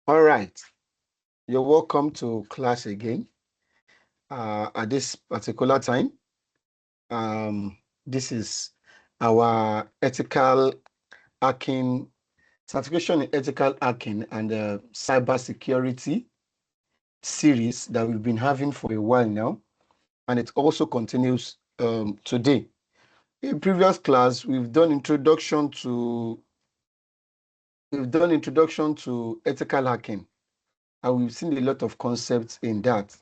All right, you're welcome to class again. At this particular time, this is our ethical hacking, certification in ethical hacking and cybersecurity series that we've been having for a while now, and it also continues today. In previous class, we've done introduction to ethical hacking, and we've seen a lot of concepts in that.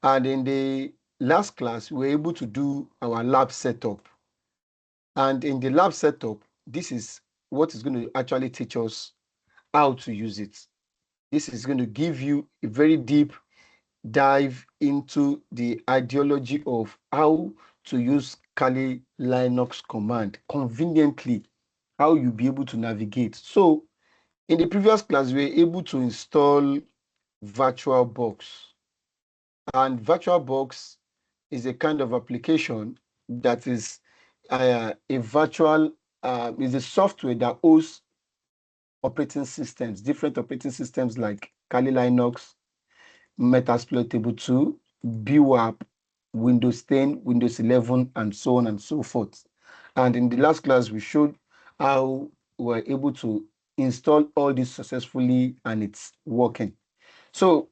And in the last class, we were able to do our lab setup. And in the lab setup, this is what is going to actually teach us how to use it. This is going to give you a very deep dive into the ideology of how to use Kali Linux command conveniently, how you'll be able to navigate. So in the previous class, we were able to install VirtualBox. And VirtualBox is a kind of application that is a virtual, is a software that hosts operating systems, different operating systems like Kali Linux, Metasploitable 2, BWAP, Windows 10, Windows 11, and so on and so forth. And in the last class, we showed how we were able to install all this successfully and it's working. So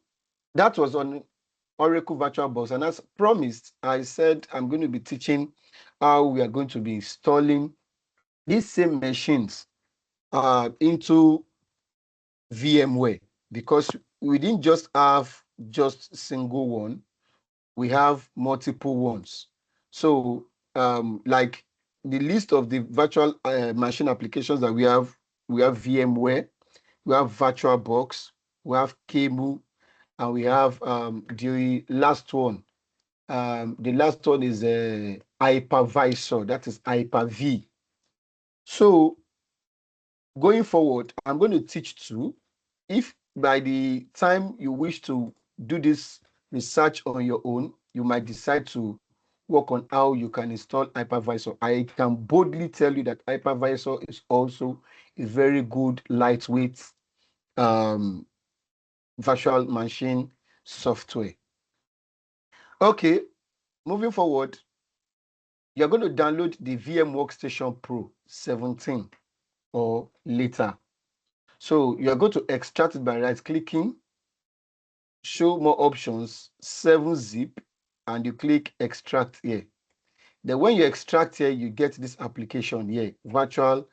that was on Oracle VirtualBox. And as promised, I said I'm going to be teaching how we are going to be installing these same machines into VMware, because we didn't just have just single one, we have multiple ones. So like the list of the virtual machine applications that we have VMware, we have VirtualBox, we have Cable, and we have the last one. The last one is a hypervisor, that is Hyper-V. So going forward, I'm going to teach two. If by the time you wish to do this research on your own, you might decide to work on how you can install hypervisor. I can boldly tell you that hypervisor is also a very good lightweight virtual machine software. Okay, moving forward, you're going to download the VM Workstation Pro 17 or later. So you're going to extract it by right-clicking, show more options, 7-zip, and you click extract here. Then when you extract here, you get this application here, virtual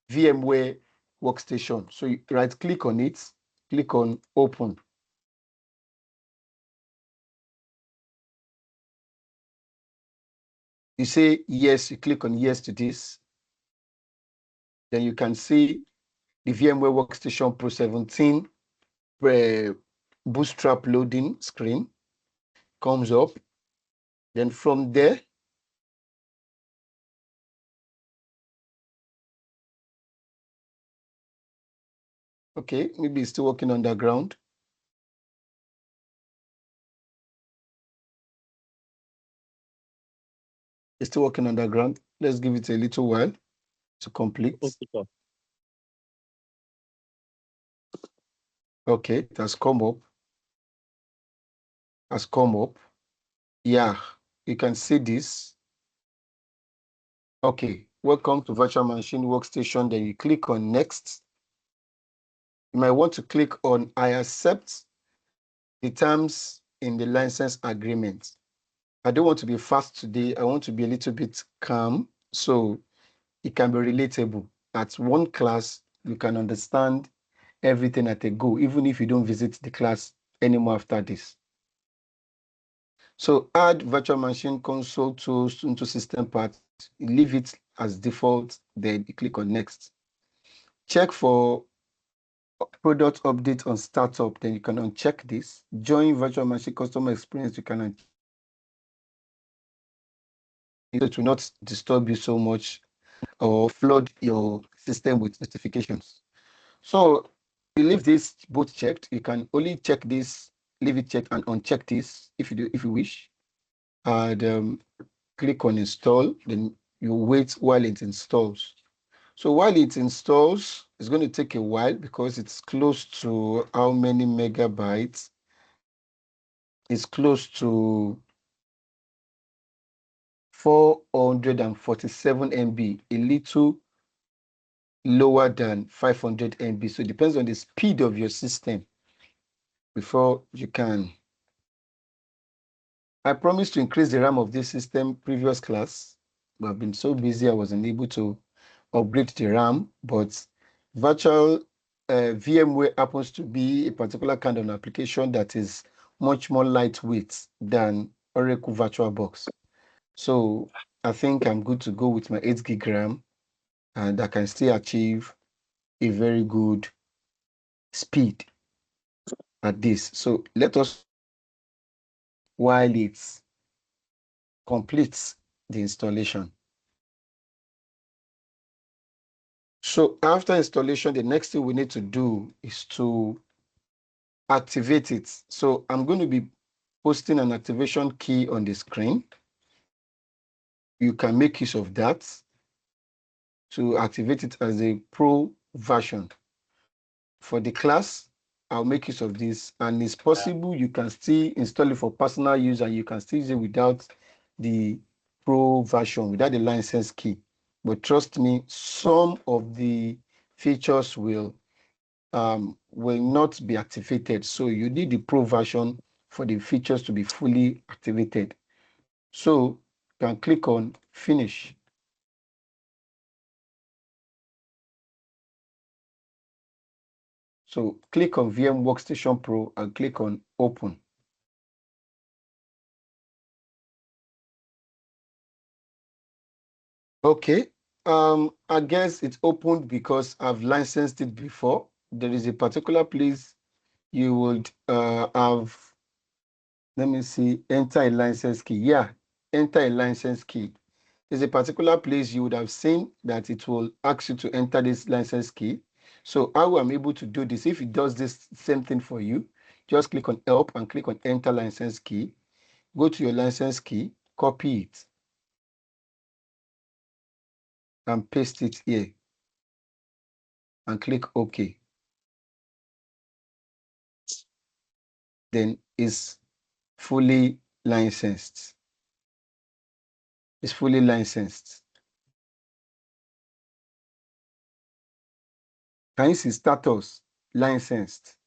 VMware Workstation. So you right-click on it, click on open. You say yes, you click on yes to this. Then you can see the VMware Workstation Pro 17 bootstrap loading screen comes up. Then from there, okay, maybe it's still working underground. It's still working underground. Let's give it a little while to complete. Okay, it has come up. Yeah, you can see this. Okay, welcome to Virtual Machine Workstation. Then you click on next. You might want to click on I accept the terms in the license agreement. I don't want to be fast today. I want to be a little bit calm so it can be relatable. At one class, you can understand everything at a go, even if you don't visit the class anymore after this. So add virtual machine console tools into system path, leave it as default, then you click on next. Check for product update on startup, then you can uncheck this. Join virtual machine customer experience, you can uncheck. It will not disturb you so much or flood your system with notifications. So you leave this both checked. You can only check this, leave it checked, and uncheck this if you wish. And click on install. Then you wait while it installs. So while it installs, it's going to take a while because it's close to how many megabytes? It's close to 447 MB, a little lower than 500 MB. So it depends on the speed of your system before you can. I promised to increase the RAM of this system previous class, but I've been so busy I wasn't able to upgrade the RAM, but virtual VMware happens to be a particular kind of application that is much more lightweight than Oracle VirtualBox. So I think I'm good to go with my 8 gig RAM, and I can still achieve a very good speed at this. So let us, while it completes the installation. So after installation, the next thing we need to do is to activate it. So I'm going to be posting an activation key on the screen. You can make use of that to activate it as a pro version. For the class, I'll make use of this, and it's possible you can still install it for personal use and you can still use it without the pro version, without the license key. But trust me, some of the features will not be activated. So you need the pro version for the features to be fully activated. So you can click on finish. So click on VM Workstation Pro and click on open. Okay, I guess it's opened because I've licensed it before. There is a particular place you would have, let me see, enter a license key. Yeah, enter a license key. There's a particular place you would have seen that it will ask you to enter this license key. So how I'm able to do this, if it does this same thing for you, just click on help and click on enter license key. Go to your license key, copy it, and paste it here, and click OK. Then it's fully licensed. It's fully licensed. Can you see status? Licensed.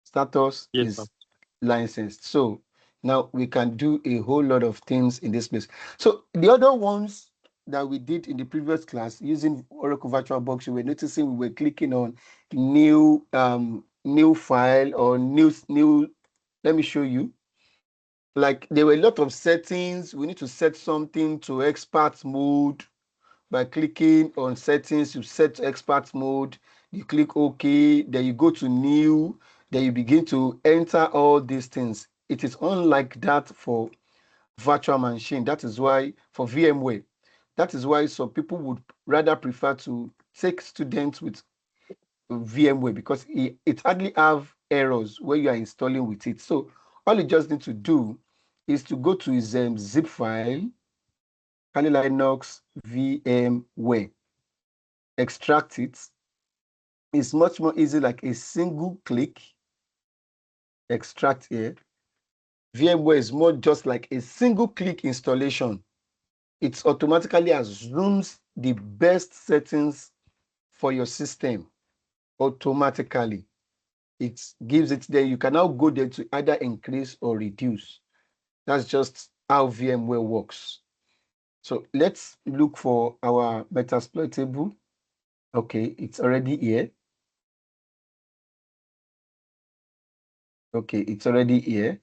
Status is licensed. So now we can do a whole lot of things in this place. So the other ones that we did in the previous class using Oracle VirtualBox, you were noticing we were clicking on new file or new. Let me show you. Like there were a lot of settings. We need to set something to expert mode. By clicking on settings, you set expert mode, you click OK, then you go to new, then you begin to enter all these things. It is unlike that for virtual machine. That is why for VMware, that is why some people would rather prefer to take students with VMware because it hardly have errors when you are installing with it. So all you just need to do is to go to his zip file, Kali Linux VMware, extract it. It's much more easy, like a single click, extract here. VMware is more just like a single click installation. It automatically assumes the best settings for your system automatically. It gives it there. You can now go there to either increase or reduce. That's just how VMware works. So let's look for our Metasploitable. Okay, it's already here. Okay, it's already here.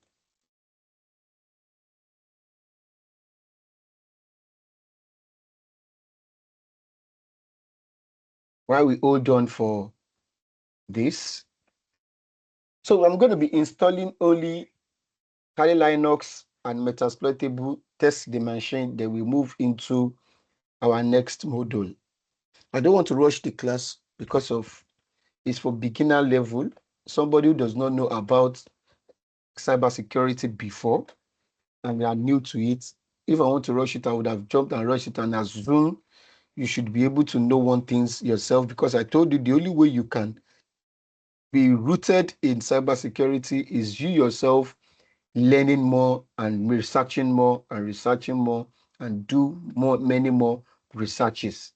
While we hold on for this. So I'm going to be installing only Kali Linux and Metasploitable, test the machine, then we move into our next module. I don't want to rush the class because of it's for beginner level. Somebody who does not know about cybersecurity before and they are new to it. If I want to rush it, I would have jumped and rushed it and assumed you should be able to know one things yourself, because I told you the only way you can be rooted in cybersecurity is you yourself learning more and researching more and do more, many more researches.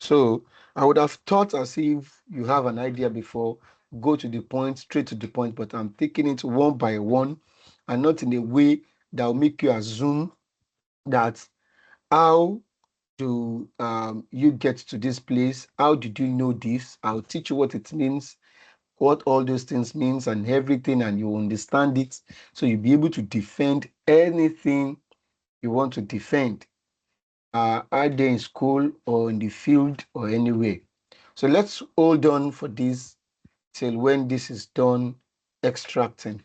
So I would have thought as if you have an idea before, go to the point, straight to the point, but I'm taking it one by one and not in a way that will make you assume that how do you get to this place? How did you know this? I'll teach you what it means, what all those things means and everything, and you understand it. So you'll be able to defend anything you want to defend, either in school or in the field or anywhere. So let's hold on for this till when this is done extracting.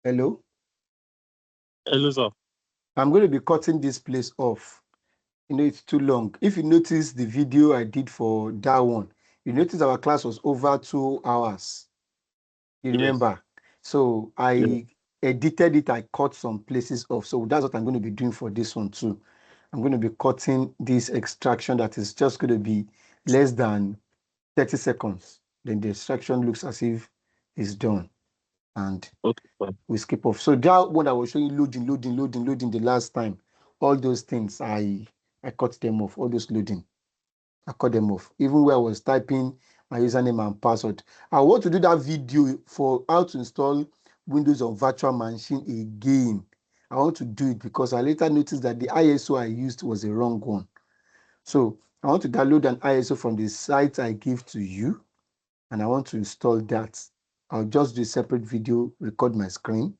Hello? Hello, sir. I'm going to be cutting this place off. It's too long. If you notice the video I did for that one, you notice our class was over 2 hours. You Yes. remember? So Yeah. I edited it, I cut some places off. So that's what I'm going to be doing for this one too. I'm going to be cutting this extraction that is just going to be less than 30 seconds. Then the extraction looks as if it's done. And Okay, sir. we skip off. So that one I was showing loading the last time, all those things I cut them off, all those loading. I cut them off. Even where I was typing my username and password. I want to do that video for how to install Windows on virtual machine again. I want to do it because I later noticed that the ISO I used was the wrong one. So I want to download an ISO from the site I give to you, and I want to install that. I'll just do a separate video, record my screen,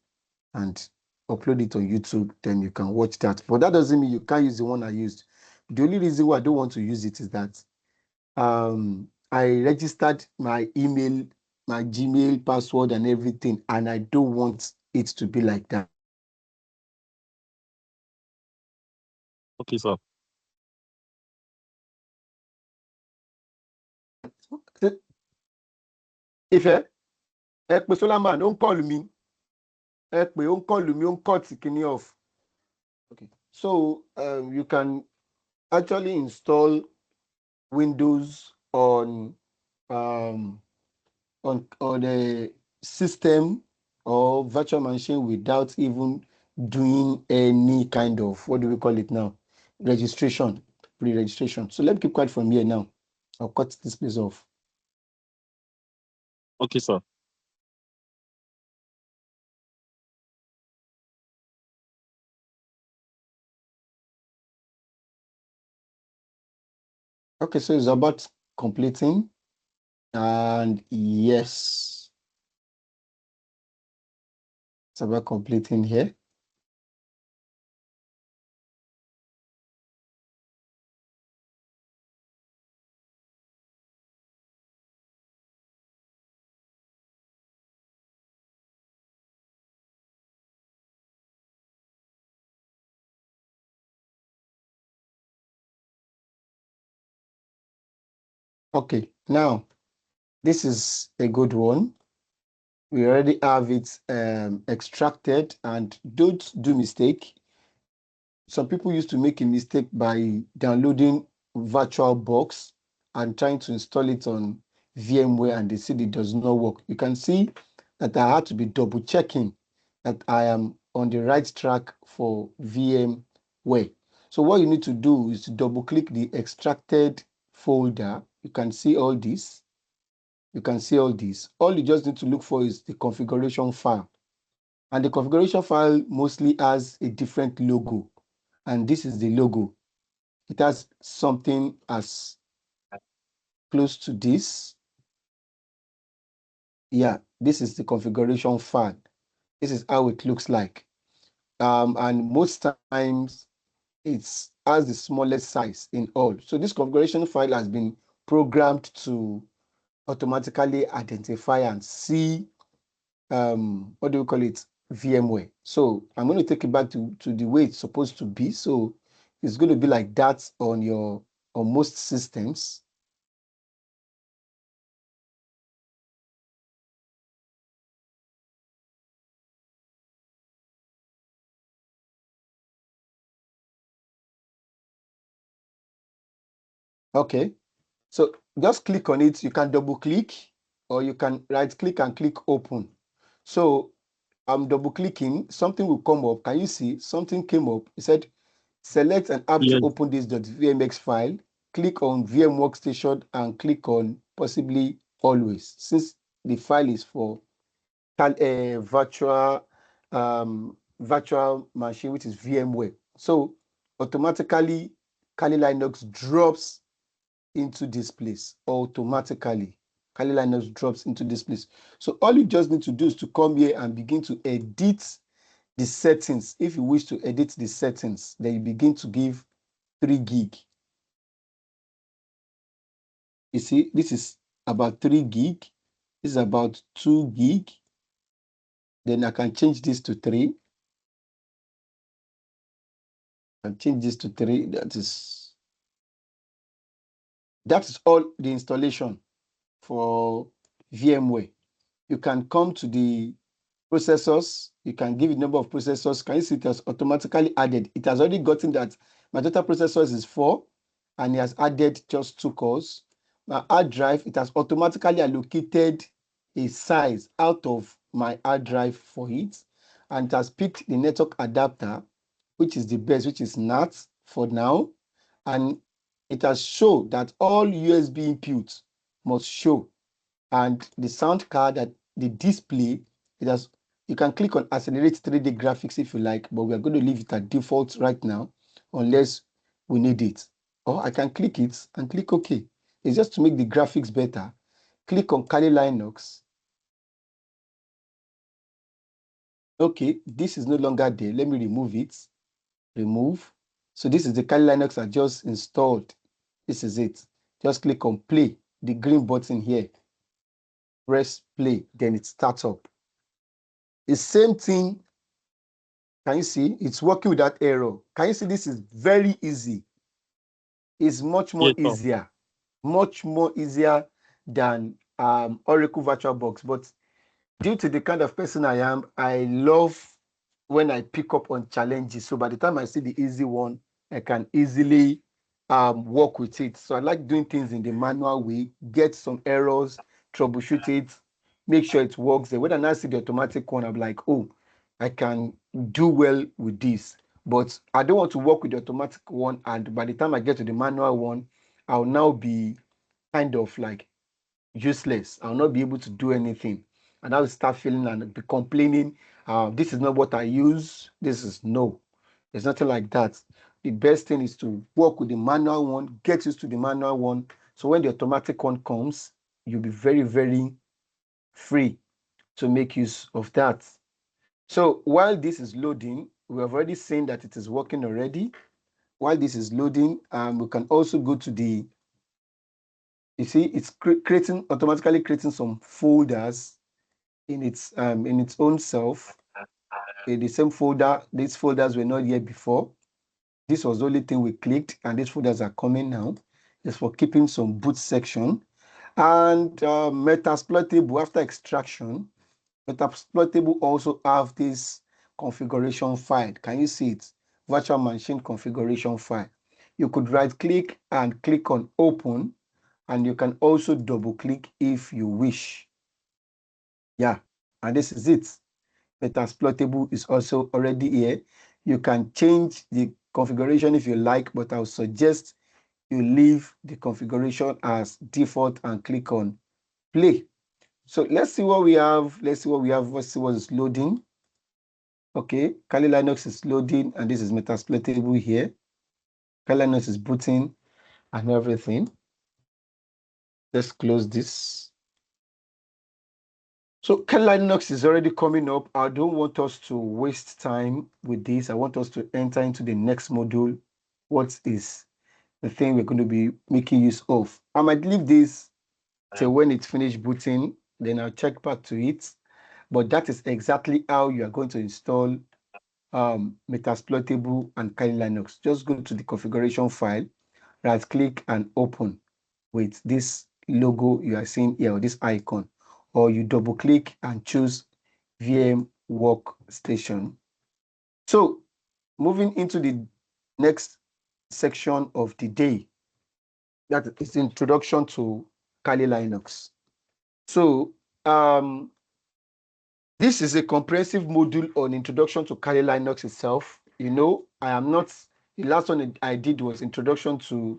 and upload it on YouTube. Then you can watch that. But that doesn't mean you can't use the one I used. The only reason why I don't want to use it is that I registered my email, my Gmail password and everything, and I don't want it to be like that. Okay, sir. If ẹ pé Solomon ó ń call mi, ẹ pé ó ń call mi, ó ń cut kíní off. Okay. So you can actually install Windows um, on a system or virtual machine without even doing any kind of, what do we call it now? Registration, pre-registration. So let me keep quiet from here now. I'll cut this place off. Okay, sir. Okay, so it's about completing. And yes, it's about completing here. Okay, now this is a good one. We already have it extracted, and don't do mistake. Some people used to make a mistake by downloading VirtualBox and trying to install it on VMware, and they see it does not work. You can see that I had to be double checking that I am on the right track for VMware. So what you need to do is to double click the extracted folder. You can see all this. You can see all this. All you just need to look for is the configuration file. And the configuration file mostly has a different logo. And this is the logo. It has something as close to this. Yeah, this is the configuration file. This is how it looks like. And most times it has the smallest size in all. So this configuration file has been programmed to automatically identify and see what do we call it? VMware. So I'm going to take it back to the way it's supposed to be. So it's going to be like that on most systems. Okay. So just click on it. You can double click or you can right click and click open. So I'm double clicking, something will come up. Can you see something came up? It said select an app to Yes. open this .vmx file. Click on VM workstation and click on possibly always, since the file is for virtual virtual machine, which is VMware. So automatically Kali Linux drops into this place automatically. Kali Linux drops into this place. So all you just need to do is to come here and begin to edit the settings. If you wish to edit the settings, then you begin to give 3 gig. You see, this is about 3 gig. This is about 2 gig. Then I can change this to 3. And change this to 3. That is all the installation for VMware. You can come to the processors. You can give it number of processors. Can you see it has automatically added? It has already gotten that my total processors is 4, and it has added just 2 cores. My hard drive, it has automatically allocated a size out of my hard drive for it, and it has picked the network adapter, which is the best, which is NAT for now, and it has shown that all USB inputs must show, and the sound card, that the display, it has, you can click on accelerate 3D graphics if you like, but we are going to leave it at default right now unless we need it. Or I can click it and click OK. It's just to make the graphics better. Click on Kali Linux. Okay, this is no longer there. Let me remove it. Remove. So this is the Kali Linux I just installed. This is it. Just click on play, the green button here. Press play, then it starts up. The same thing. Can you see? It's working with that error. Can you see this is very easy? It's much more Yes, sir. easier. Much more easier than Oracle VirtualBox. But due to the kind of person I am, I love when I pick up on challenges. So by the time I see the easy one, I can easily work with it. So I like doing things in the manual way, get some errors, troubleshoot it, make sure it works. Then when I see the automatic one, I'm like, oh, I can do well with this. But I don't want to work with the automatic one. And by the time I get to the manual one, I'll now be kind of like useless. I'll not be able to do anything. And I'll start feeling and be complaining, this is not what I use. This is no. There's nothing like that. The best thing is to work with the manual one, get used to the manual one. So when the automatic one comes, you'll be very, very free to make use of that. So while this is loading, we have already seen that it is working already. While this is loading, we can also go to the, you see, it's automatically creating some folders in its own self. The same folder, these folders were not here before. This was the only thing we clicked, and these folders are coming now. It's for keeping some boot section. And Metasploitable, after extraction, Metasploitable also have this configuration file. Can you see it? Virtual machine configuration file. You could right click and click on open, and you can also double click if you wish. Yeah, and this is it. Metasploitable is also already here. You can change the configuration if you like, but I would suggest you leave the configuration as default and click on play. So let's see what we have. Let's see what is loading. Okay, Kali Linux is loading, and this is Metasploitable here. Kali Linux is booting and everything. Let's close this. So Kali Linux is already coming up. I don't want us to waste time with this. I want us to enter into the next module. What is the thing we're going to be making use of? I might leave this till when it's finished booting, then I'll check back to it. But that is exactly how you are going to install Metasploitable and Kali Linux. Just go to the configuration file, right click and open with this logo you are seeing here, or this icon, or you double click and choose VM Workstation. So moving into the next section of the day, that is introduction to Kali Linux. So this is a comprehensive module on introduction to Kali Linux itself. You know, I am not, the last one I did was introduction to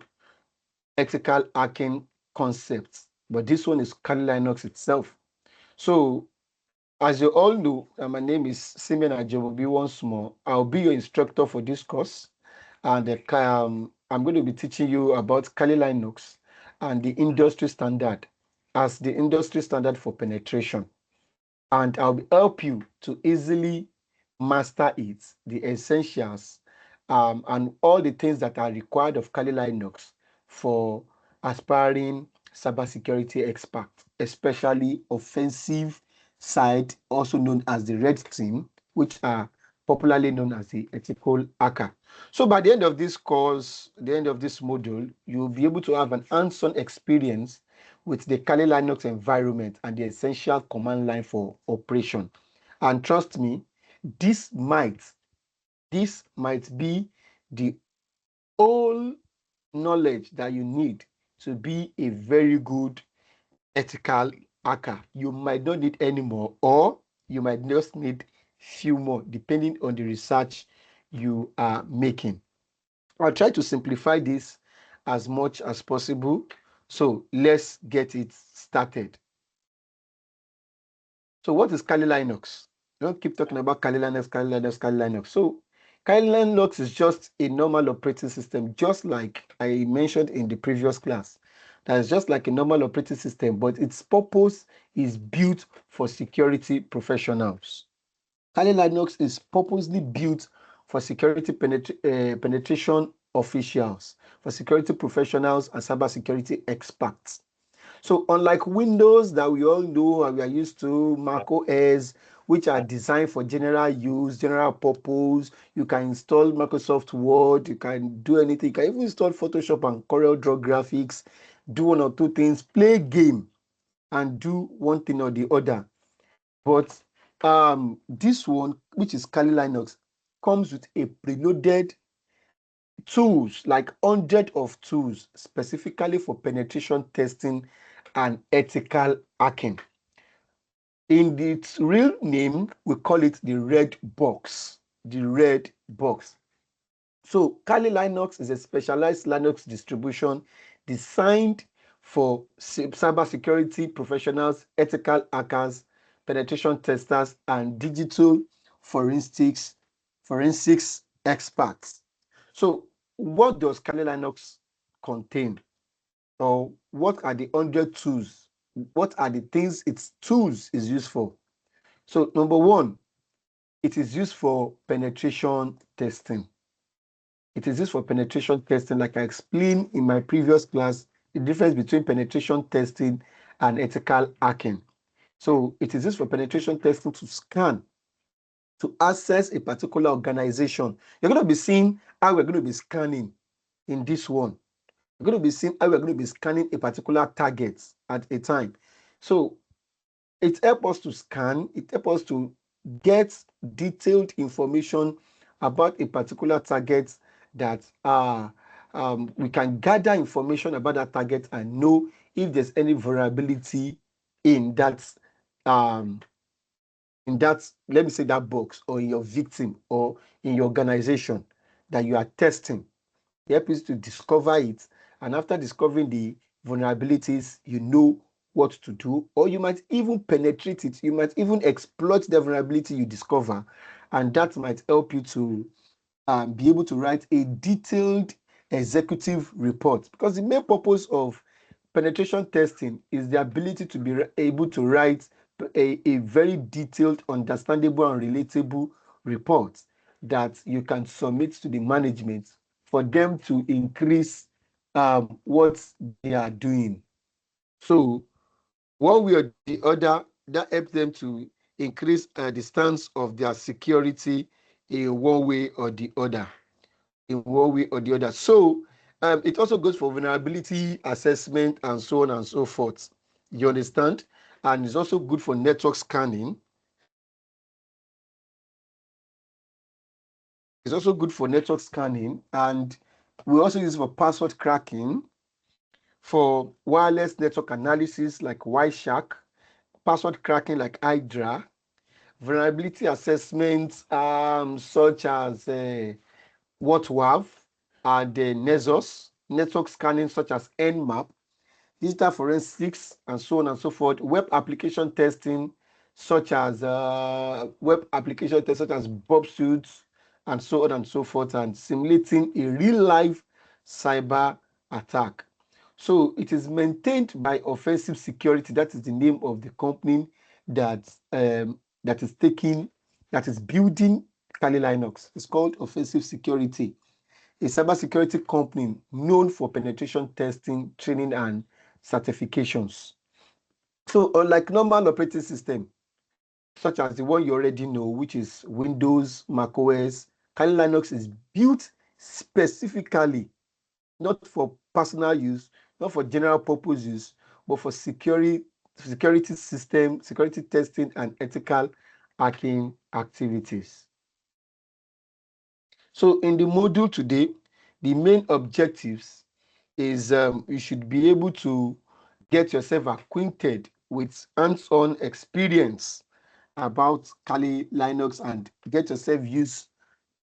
ethical hacking concepts, but this one is Kali Linux itself. So as you all know, my name is Simeon Ajobobi once more. I'll be your instructor for this course, and I'm going to be teaching you about Kali Linux and the industry standard as the industry standard for penetration. And I'll help you to easily master it, the essentials, and all the things that are required of Kali Linux for aspiring cybersecurity experts, especially offensive side, also known as the red team, which are popularly known as the ethical hacker. So by the end of this course, the end of this module, you'll be able to have an hands-on experience with the Kali Linux environment and the essential command line for operation. And trust me, this might be the whole knowledge that you need to be a very good ethical hacker. You might not need any more, or you might just need few more, depending on the research you are making. I'll try to simplify this as much as possible. So let's get it started. So what is Kali Linux? Don't keep talking about Kali Linux, Kali Linux, Kali Linux. So Kali Linux is just a normal operating system, just like I mentioned in the previous class. That is just like a normal operating system, but its purpose is built for security professionals. Kali Linux is purposely built for security penetration officials, for security professionals and cybersecurity experts. So unlike Windows that we all know and we are used to, Mac OS, which are designed for general use, general purpose, you can install Microsoft Word, you can do anything, you can even install Photoshop and Corel Draw graphics, do one or two things, play game, and do one thing or the other. But this one, which is Kali Linux, comes with a preloaded tools, like hundred of tools specifically for penetration testing and ethical hacking. In its real name, we call it the red box. The red box. So Kali Linux is a specialized Linux distribution designed for cybersecurity professionals, ethical hackers, penetration testers, and digital forensics experts. So what does Kali Linux contain? Or what are the 100 tools? What are the things its tools is used for? So number one, it is used for penetration testing. It is used for penetration testing, like I explained in my previous class, the difference between penetration testing and ethical hacking. So it is used for penetration testing to scan, to access a particular organization. You're going to be seeing how we're going to be scanning in this one. We're going to be seeing how we're going to be scanning a particular target at a time. So it helps us to scan, it helps us to get detailed information about a particular target that we can gather information about that target and know if there's any vulnerability in that let me say that box, or in your victim, or in your organization that you are testing. It helps you to discover it, and after discovering the vulnerabilities, you know what to do, or you might even penetrate it. You might even exploit the vulnerability you discover, and that might help you to be able to write a detailed executive report. Because the main purpose of penetration testing is the ability to be able to write a very detailed, understandable, and relatable report that you can submit to the management for them to increase what they are doing. So one way or the other, that helps them to increase the stance of their security in one way or the other. So it also goes for vulnerability assessment and so on and so forth. You understand? And it's also good for network scanning. It's also good for network scanning, and we also use it for password cracking, for wireless network analysis like Wireshark, password cracking like Hydra, vulnerability assessments such as WhatWav and the Nessus, network scanning such as Nmap, digital forensics, and so on and so forth, web application testing such as Bob Suits, and so on and so forth, and simulating a real-life cyber attack. So it is maintained by Offensive Security. That is the name of the company that that is building Kali Linux. It's called Offensive Security, a cybersecurity company known for penetration testing, training, and certifications. So unlike normal operating system, such as the one you already know, which is Windows, macOS. Kali Linux is built specifically not for personal use, not for general purpose use, but for security system, security testing, and ethical hacking activities. So in the module today, the main objectives is you should be able to get yourself acquainted with hands-on experience about Kali Linux and get yourself used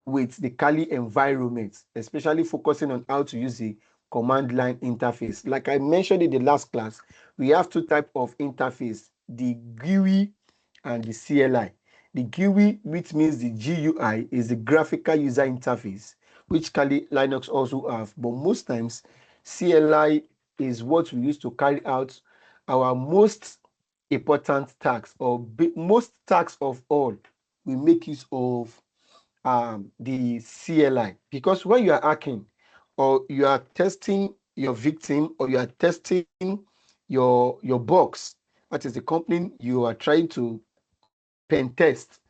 with the Kali environment, especially focusing on how to use the command line interface. Like I mentioned in the last class, we have two types of interface, the GUI and the CLI. The GUI, which means the GUI, is the graphical user interface, which Kali Linux also have. But most times, CLI is what we use to carry out our most important tasks, or most tasks of all. We make use of the CLI, because when you are hacking or you are testing your victim or you are testing your box, that is the company you are trying to pen test,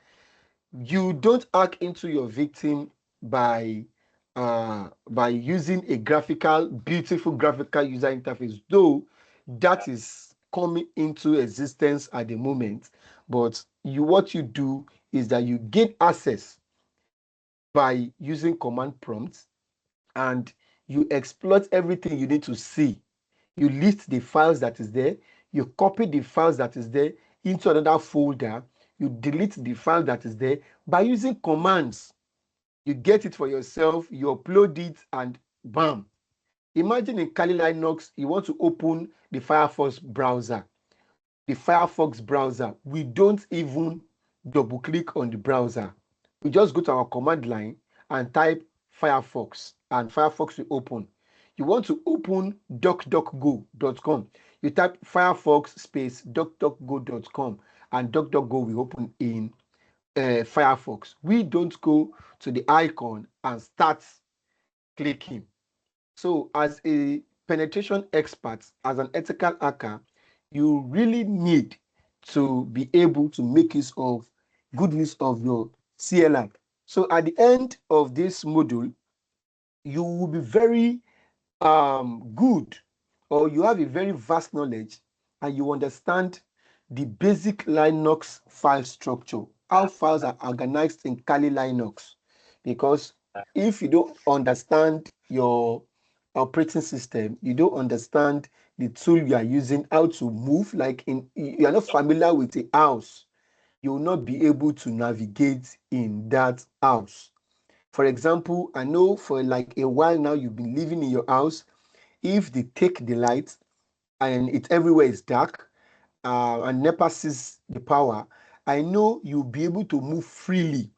you don't hack into your victim by using a beautiful graphical user interface, though that is coming into existence at the moment. But what you do is that you gain access by using command prompts, and you exploit everything you need to see. You list the files that is there, you copy the files that is there into another folder, you delete the file that is there by using commands. You get it for yourself, you upload it, and bam. Imagine in Kali Linux, you want to open the Firefox browser. We don't even double click on the browser. We just go to our command line and type Firefox, and Firefox will open. You want to open duckduckgo.com. You type Firefox space duckduckgo.com, and DuckDuckGo will open in Firefox. We don't go to the icon and start clicking. So, as a penetration expert, as an ethical hacker, you really need to be able to make good use of your CLI. So, at the end of this module, you will be very good, or you have a very vast knowledge, and you understand the basic Linux file structure, how files are organized in Kali Linux. Because if you don't understand your operating system, you don't understand the tool you are using, how to move, you are not familiar with a house, you will not be able to navigate in that house. For example, I know for like a while now you've been living in your house. If they take the light and it everywhere is dark, and NEPA sees the power, I know you'll be able to move freely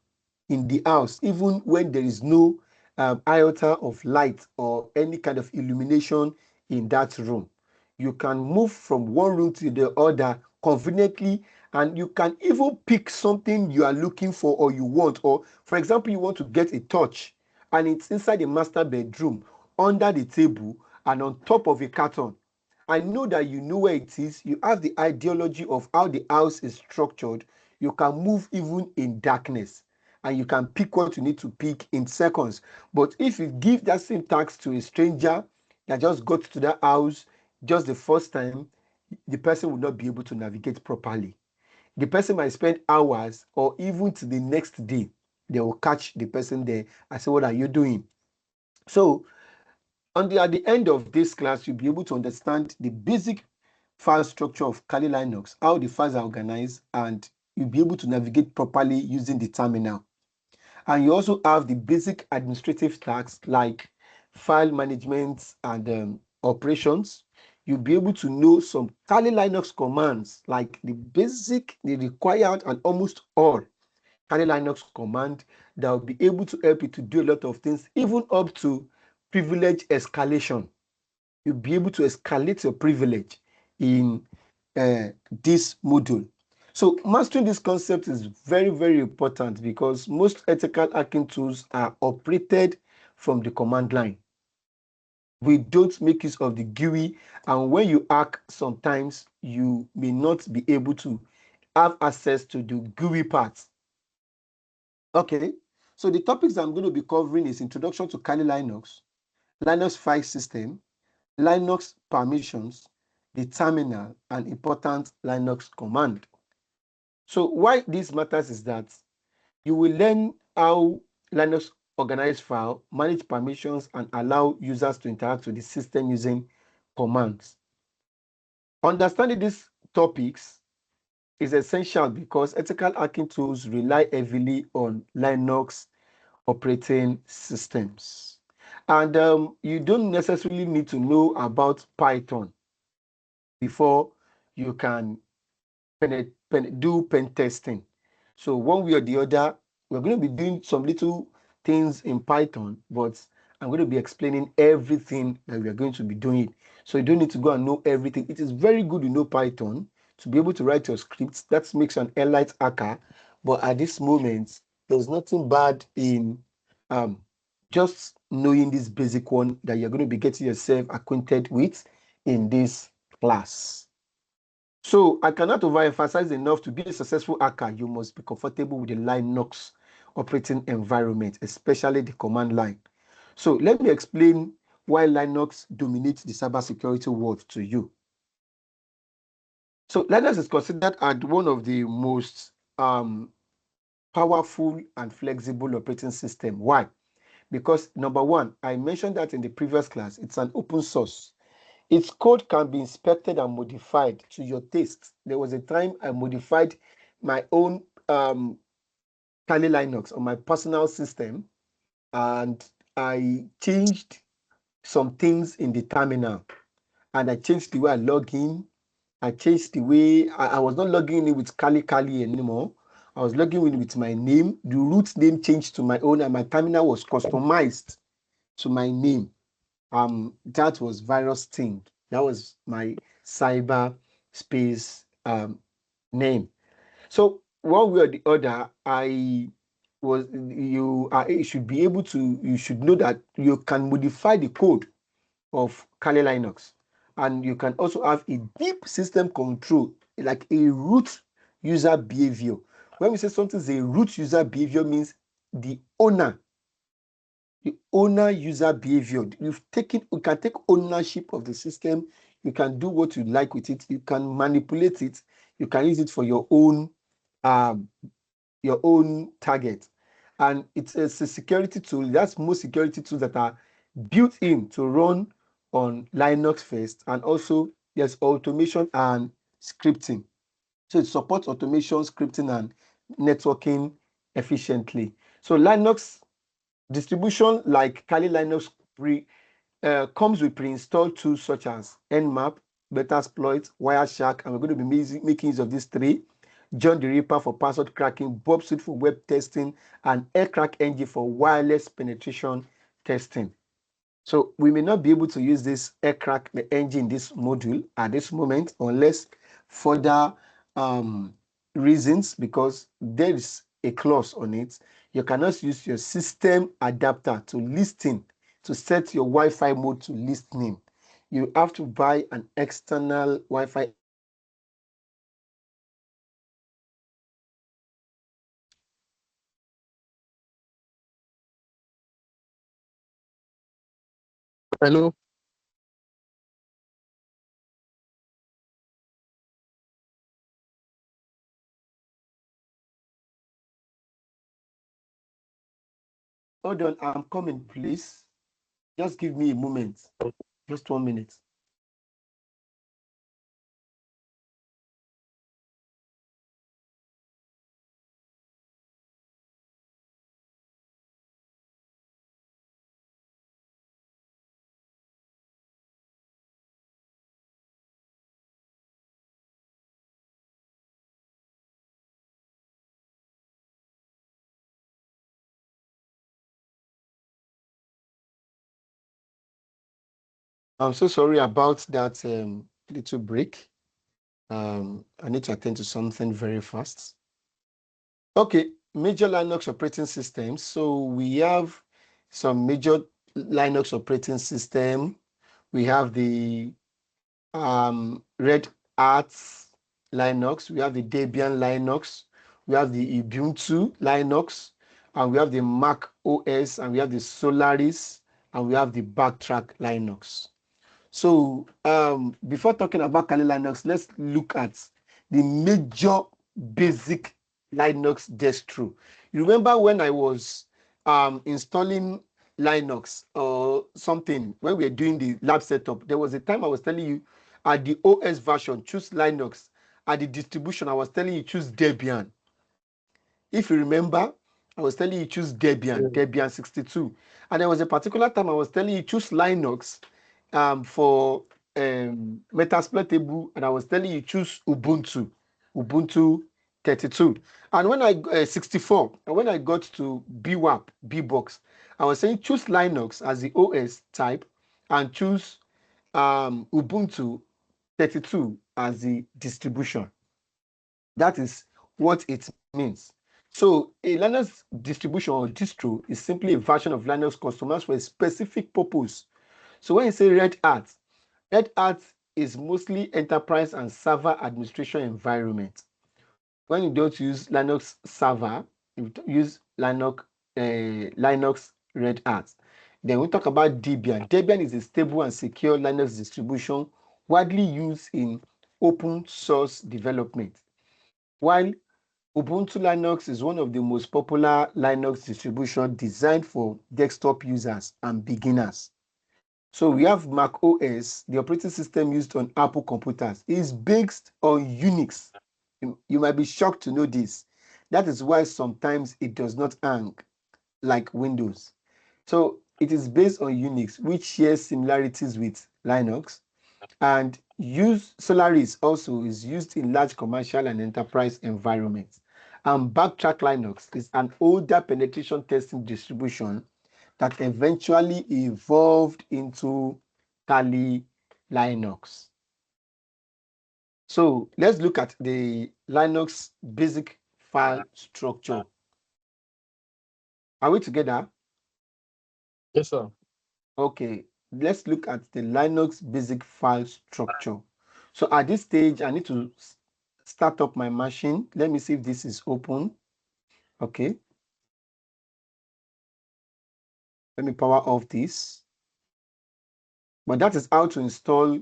in the house, even when there is no iota of light or any kind of illumination in that room. You can move from one room to the other conveniently, and you can even pick something you are looking for or you want. Or, for example, you want to get a torch and it's inside the master bedroom, under the table, and on top of a carton. I know that you know where it is. You have the ideology of how the house is structured. You can move even in darkness, and you can pick what you need to pick in seconds. But if you give that same task to a stranger that just got to that house just the first time, the person will not be able to navigate properly. The person might spend hours or even to the next day. They will catch the person there. I say, what are you doing? So at the end of this class, you'll be able to understand the basic file structure of Kali Linux, how the files are organized, and you'll be able to navigate properly using the terminal. And you also have the basic administrative tasks like file management and operations. You'll be able to know some Kali Linux commands, like the required and almost all Kali Linux command that will be able to help you to do a lot of things, even up to privilege escalation. You'll be able to escalate your privilege in this module. So mastering this concept is very, very important because most ethical hacking tools are operated from the command line. We don't make use of the GUI, and when you hack, sometimes you may not be able to have access to the GUI parts. Okay, so the topics I'm going to be covering is Introduction to Kali Linux, Linux file system, Linux permissions, the terminal, and important Linux command. So why this matters is that you will learn how Linux organize file, manage permissions, and allow users to interact with the system using commands. Understanding these topics is essential because ethical hacking tools rely heavily on Linux operating systems. And you don't necessarily need to know about Python before you can do pen testing. So one way or the other, we're going to be doing some little things in Python, but I'm going to be explaining everything that we are going to be doing. So you don't need to go and know everything. It is very good to know Python to be able to write your scripts. That makes you an elite hacker. But at this moment, there's nothing bad in just knowing this basic one that you're going to be getting yourself acquainted with in this class. So I cannot overemphasize enough, to be a successful hacker, you must be comfortable with the Linux operating environment, especially the command line. So let me explain why Linux dominates the cybersecurity world to you. So Linux is considered as one of the most powerful and flexible operating system. Why? Because number one, I mentioned that in the previous class, it's an open source. Its code can be inspected and modified to your taste. There was a time I modified my own Kali Linux on my personal system, and I changed some things in the terminal, and I changed the way I log in. I changed the way I was not logging in with Kali anymore. I was logging in with my name. The root name changed to my own, and my terminal was customized to my name. That was virus thing. That was my cyber space name. So one way or the other, you should be able to, you should know that you can modify the code of Kali Linux, and you can also have a deep system control, like a root user behavior. When we say something is a root user behavior, means the owner user behavior. You can take ownership of the system. You can do what you like with it. You can manipulate it. You can use it for your own target. And it's a security tool. That's most security tools that are built in to run on Linux first. And also there's automation and scripting. So it supports automation, scripting, and networking efficiently. So Linux distribution like Kali Linux comes with pre-installed tools such as Nmap, Metasploit, Wireshark, and we're going to be making use of these three. John the Ripper for password cracking, Bob Suite for web testing, and Aircrack NG for wireless penetration testing. So we may not be able to use this Aircrack NG in this module at this moment, unless further reasons, because there is a clause on it. You cannot use your system adapter to listen, to set your Wi-Fi mode to listening. You have to buy an external Wi-Fi. Hello. Hold on, I'm coming, please. Just give me a moment. Just 1 minute. I'm so sorry about that little break. I need to attend to something very fast. Okay, major Linux operating systems. So we have some major Linux operating system. We have the Red Hat, Linux, we have the Debian Linux, we have the Ubuntu Linux, and we have the Mac OS, and we have the Solaris, and we have the Backtrack Linux. So before talking about Kali Linux, let's look at the major basic Linux distro. You remember when I was installing Linux or something, when we were doing the lab setup, there was a time I was telling you at the OS version, choose Linux. At the distribution, I was telling you choose Debian. If you remember, I was telling you choose Debian, Yeah. Debian 62. And there was a particular time I was telling you choose Linux for Metasploitable, and I was telling you choose Ubuntu, Ubuntu 32. And when I 64, and when I got to BWAP, BBox, I was saying choose Linux as the OS type and choose Ubuntu 32 as the distribution. That is what it means. So a Linux distribution or distro is simply a version of Linux customized for a specific purpose. So when you say Red Hat is mostly enterprise and server administration environment. When you don't use Linux server, you use Linux Red Hat. Then we talk about Debian. Debian is a stable and secure Linux distribution widely used in open source development. While Ubuntu Linux is one of the most popular Linux distributions designed for desktop users and beginners. So we have Mac OS, the operating system used on Apple computers, is based on Unix. You might be shocked to know this. That is why sometimes it does not hang like Windows. So it is based on Unix, which shares similarities with Linux. And Solaris also is used in large commercial and enterprise environments. And Backtrack Linux is an older penetration testing distribution that eventually evolved into Kali Linux. So let's look at the Linux basic file structure. Are we together? Yes, sir. Okay, let's look at the Linux basic file structure. So at this stage, I need to start up my machine. Let me see if this is open. Okay. Let me power off this. But that is how to install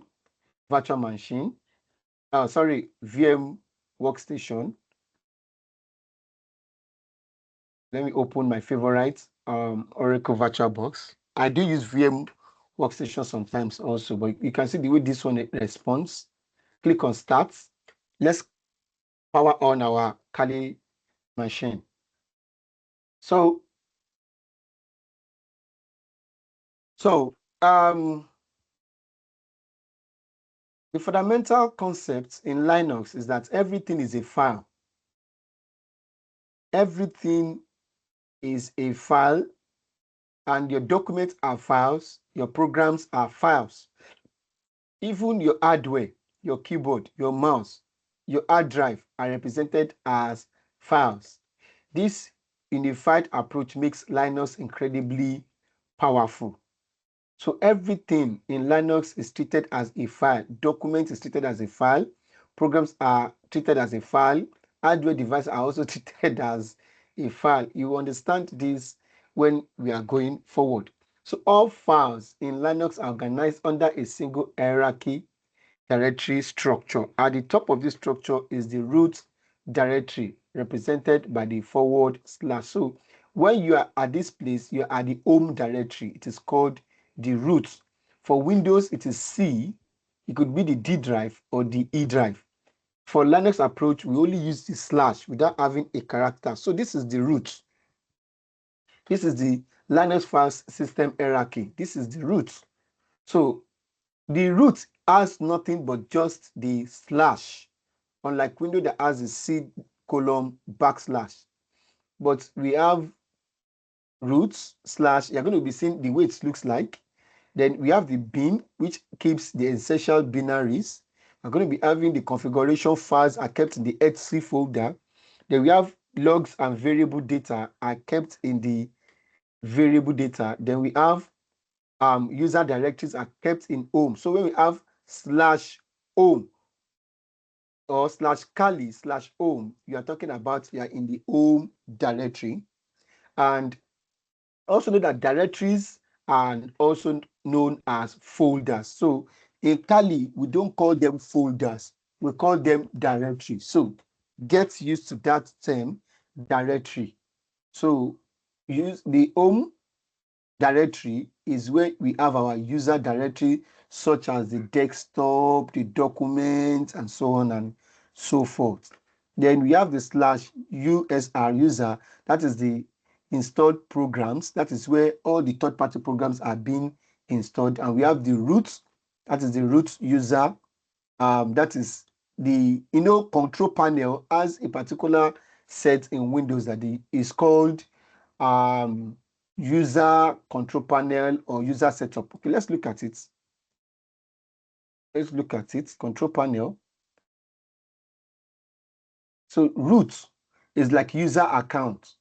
virtual machine. Sorry, VM workstation. Let me open my favorite Oracle VirtualBox. I do use VM workstation sometimes also, but you can see the way this one responds. Click on Start. Let's power on our Kali machine. So the fundamental concept in Linux is that everything is a file. Everything is a file, and your documents are files, your programs are files. Even your hardware, your keyboard, your mouse, your hard drive are represented as files. This unified approach makes Linux incredibly powerful. So everything in Linux is treated as a file. Documents is treated as a file. Programs are treated as a file. Hardware devices are also treated as a file. You understand this when we are going forward. So all files in Linux are organized under a single hierarchy directory structure. At the top of this structure is the root directory represented by the forward slash. So when you are at this place, you are at the home directory. It is called the root. For Windows, it is C. It could be the D drive or the E drive. For Linux approach, we only use the slash without having a character. So this is the root. This is the Linux file system hierarchy. This is the root. So the root has nothing but just the slash, unlike Windows that has the C column backslash. But we have roots slash, you're going to be seeing the way it looks like. Then we have the bin, which keeps the essential binaries. We're going to be having the configuration files are kept in the etc folder. Then we have logs and variable data are kept in the variable data. Then we have user directories are kept in home. So when we have slash home, or /Kali/home, you are talking about you are in the home directory. And also know that directories are also known as folders. So in Kali, we don't call them folders, we call them directories. So get used to that term, directory. So use the home directory is where we have our user directory, such as the desktop, the documents, and so on and so forth. Then we have the /usr user, that is the installed programs. That is where all the third-party programs are being installed. And we have the root, that is the root user. That is the control panel has a particular set in Windows that is called user control panel or user setup. Okay, let's look at it. Let's look at it. Control panel. So root is like user account.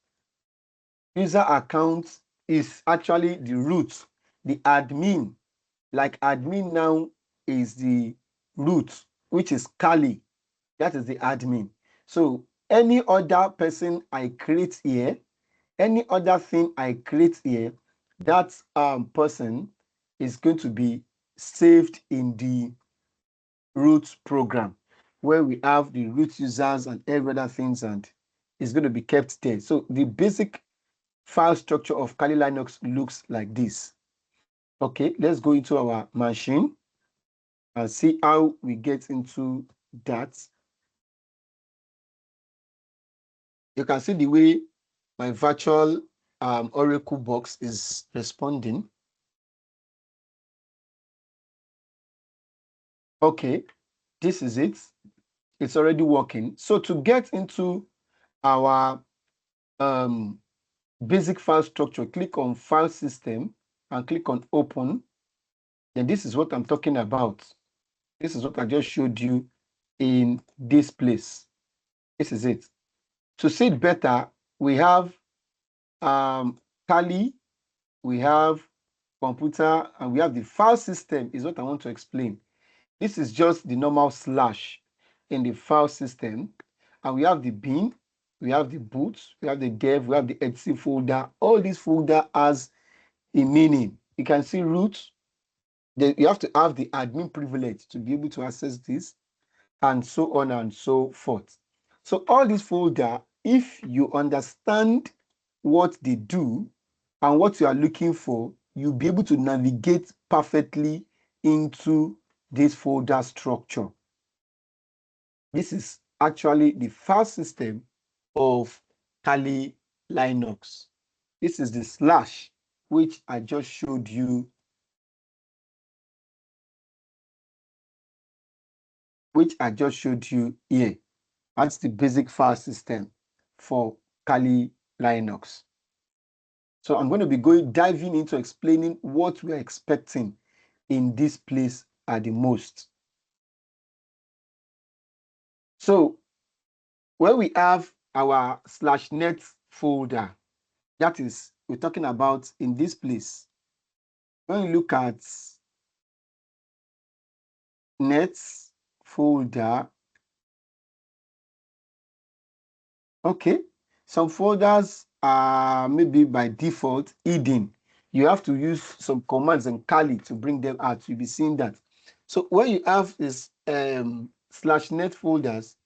User account is actually the root. The admin, like admin now, is the root, which is Kali. That is the admin. So any other person I create here, any other thing I create here, that person is going to be saved in the root program, where we have the root users and every other things, and it's going to be kept there. So the basic file structure of Kali Linux looks like this. Okay, let's go into our machine and see how we get into that. You can see the way my virtual Oracle box is responding. Okay, this is it. It's already working. So to get into our basic file structure, click on File System and click on Open. Then this is what I'm talking about. This is what I just showed you in this place. This is it. To see it better, we have Kali, we have computer, and we have the file system is what I want to explain. This is just the normal slash in the file system. And we have the bin, we have the boot, we have the dev, we have the etc folder. All these folder has a meaning. You can see root. You have to have the admin privilege to be able to access this, and so on and so forth. So all these folder, if you understand what they do and what you are looking for, you'll be able to navigate perfectly into this folder structure. This is actually the file system of Kali Linux. This is the slash, which I just showed you, here. That's the basic file system for Kali Linux. So I'm going to be diving into explaining what we're expecting in this place at the most. So when we have our /net folder, that is, we're talking about in this place. When you look at net folder, okay, some folders are maybe by default hidden. You have to use some commands in Kali to bring them out. You'll be seeing that. So when you have this /net folders,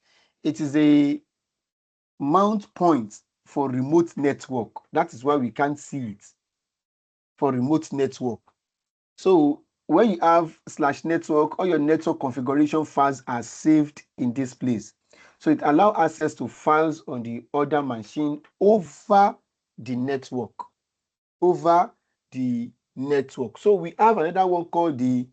it is a mount point for remote network. That is why we can't see it for remote network. So when you have /network, all your network configuration files are saved in this place. So it allows access to files on the other machine over the network. So we have another one called the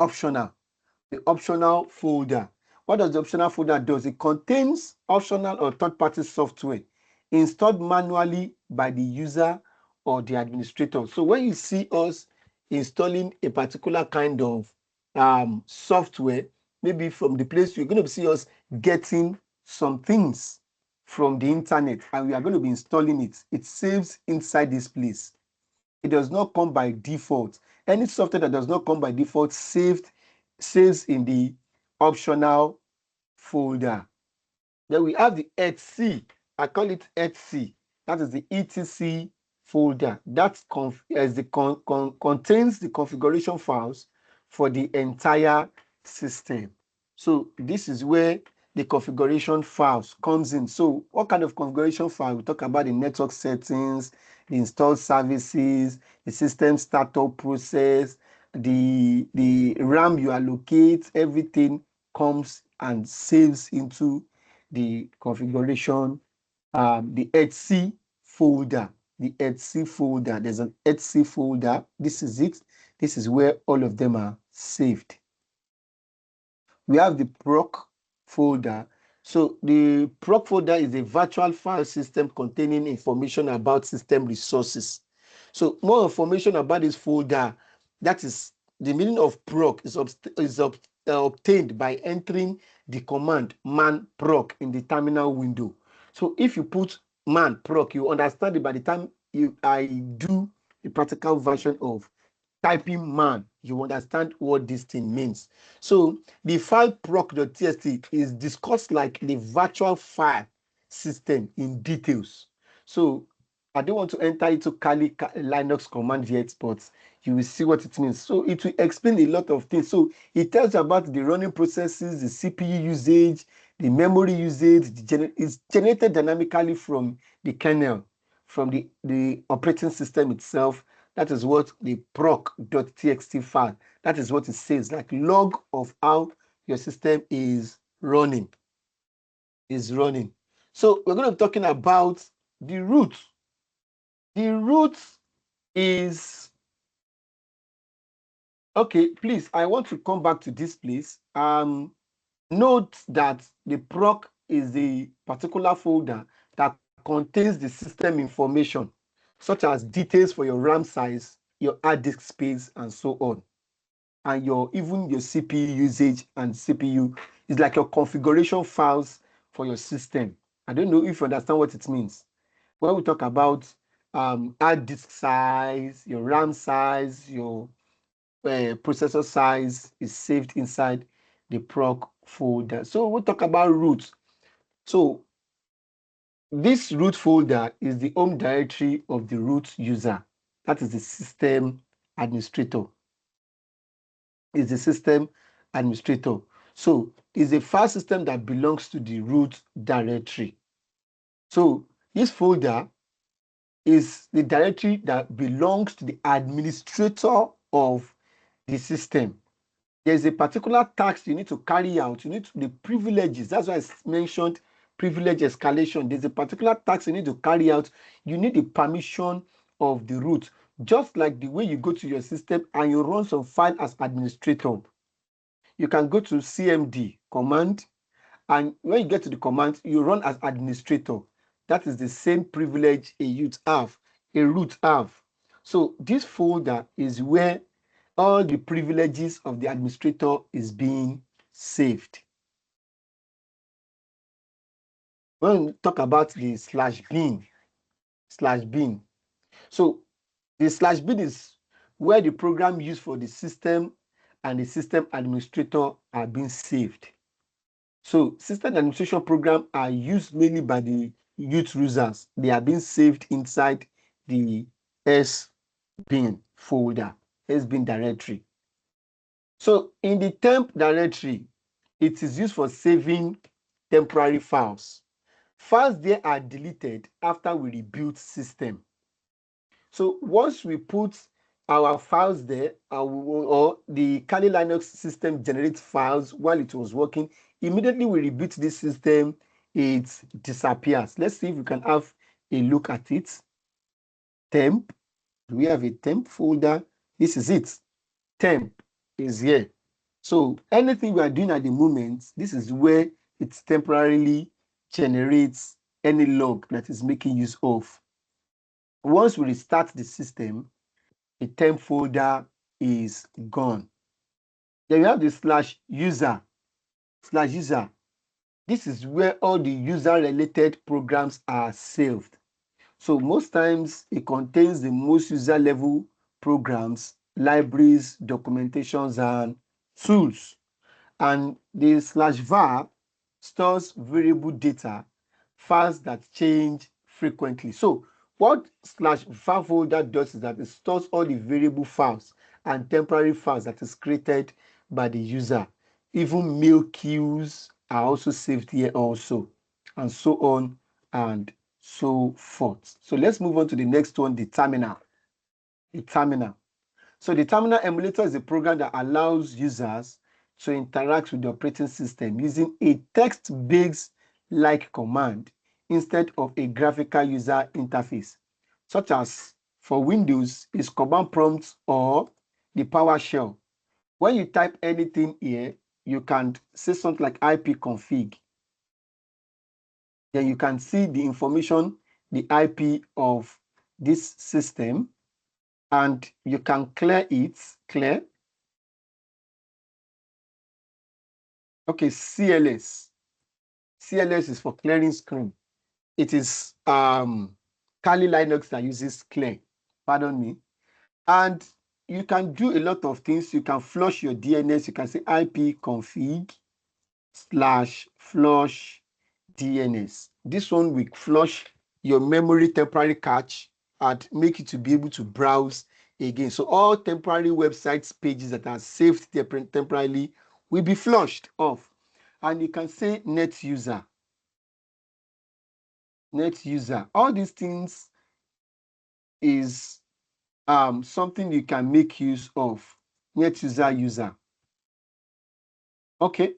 optional folder. What does the optional folder do? It contains optional or third-party software installed manually by the user or the administrator. So when you see us installing a particular kind of software, maybe from the place, you're going to see us getting some things from the internet, and we are going to be installing it. It saves inside this place. It does not come by default. Any software that does not come by default saves in the optional folder. Then we have the etc. I call it etc. That is the etc folder. That contains the configuration files for the entire system. So this is where the configuration files comes in. So what kind of configuration file? We talk about the network settings, the installed services, the system startup process, the RAM you allocate, everything comes and saves into the configuration, the etc folder. The etc folder. There's an etc folder. This is it. This is where all of them are saved. We have the proc folder. So the proc folder is a virtual file system containing information about system resources. So more information about this folder, that is the meaning of proc is obtained by entering the command man proc in the terminal window. So if you put man proc, you understand it by the time I do the practical version of typing man, you understand what this thing means. So the file proc.txt is discussed like the virtual file system in details. So I don't want to enter into Kali Linux command yet, but you will see what it means. So it will explain a lot of things. So it tells you about the running processes, the CPU usage, the memory usage. It's generated dynamically from the kernel, from the operating system itself. That is what the proc.txt file, that is what it says, like log of how your system is running. So we're going to be talking about the root. The root is, okay, please, I want to come back to this place. Note that the proc is a particular folder that contains the system information, such as details for your RAM size, your hard disk space, and so on. And even your CPU usage and CPU is like your configuration files for your system. I don't know if you understand what it means. When we talk about hard disk size, your RAM size, your processor size is saved inside the proc folder. So we'll talk about root. So this root folder is the home directory of the root user. That is the system administrator. Is the system administrator. So it's a file system that belongs to the root directory. So this folder is the directory that belongs to the administrator of the system. There's a particular task you need to carry out. You need the privileges. That's why I mentioned privilege escalation. There's a particular task you need to carry out. You need the permission of the root, just like the way you go to your system and you run some file as administrator. You can go to CMD command, and when you get to the command, you run as administrator. That is the same privilege a root have. So this folder is where all the privileges of the administrator is being saved. When we talk about the /bin, so the /bin is where the program used for the system and the system administrator are being saved. So system administration programs are used mainly by the youth users. They are being saved inside the sbin folder, sbin directory. So in the temp directory, it is used for saving temporary files. Files there are deleted after we rebuild system. So once we put our files there, or the Kali Linux system generates files while it was working, immediately we reboot this system, it disappears. Let's see if we can have a look at it. Temp, we have a temp folder. This is it. Temp is here. So anything we are doing at the moment, this is where it temporarily generates any log that is making use of. Once we restart the system, the temp folder is gone. Then you have the /user. This is where all the user-related programs are saved. So most times it contains the most user-level programs, libraries, documentations, and tools. And the /var stores variable data, files that change frequently. So what /file folder does is that it stores all the variable files and temporary files that is created by the user. Even mail queues are also saved here also, and so on and so forth. So let's move on to the next one, the terminal. The terminal. So the terminal emulator is a program that allows users to interact with the operating system using a text-based like command instead of a graphical user interface, such as for Windows is command prompt or the PowerShell. When you type anything here, you can say something like ipconfig. Then you can see the information, the IP of this system, and you can clear it, clear. Okay, CLS. CLS is for clearing screen. It is Kali Linux that uses clear, pardon me. And you can do a lot of things. You can flush your DNS. You can say ipconfig /flush DNS. This one will flush your memory temporary cache and make it to be able to browse again. So all temporary websites pages that are saved temporarily will be flushed off. And you can say net user. Net user. All these things is something you can make use of. Net user. Okay.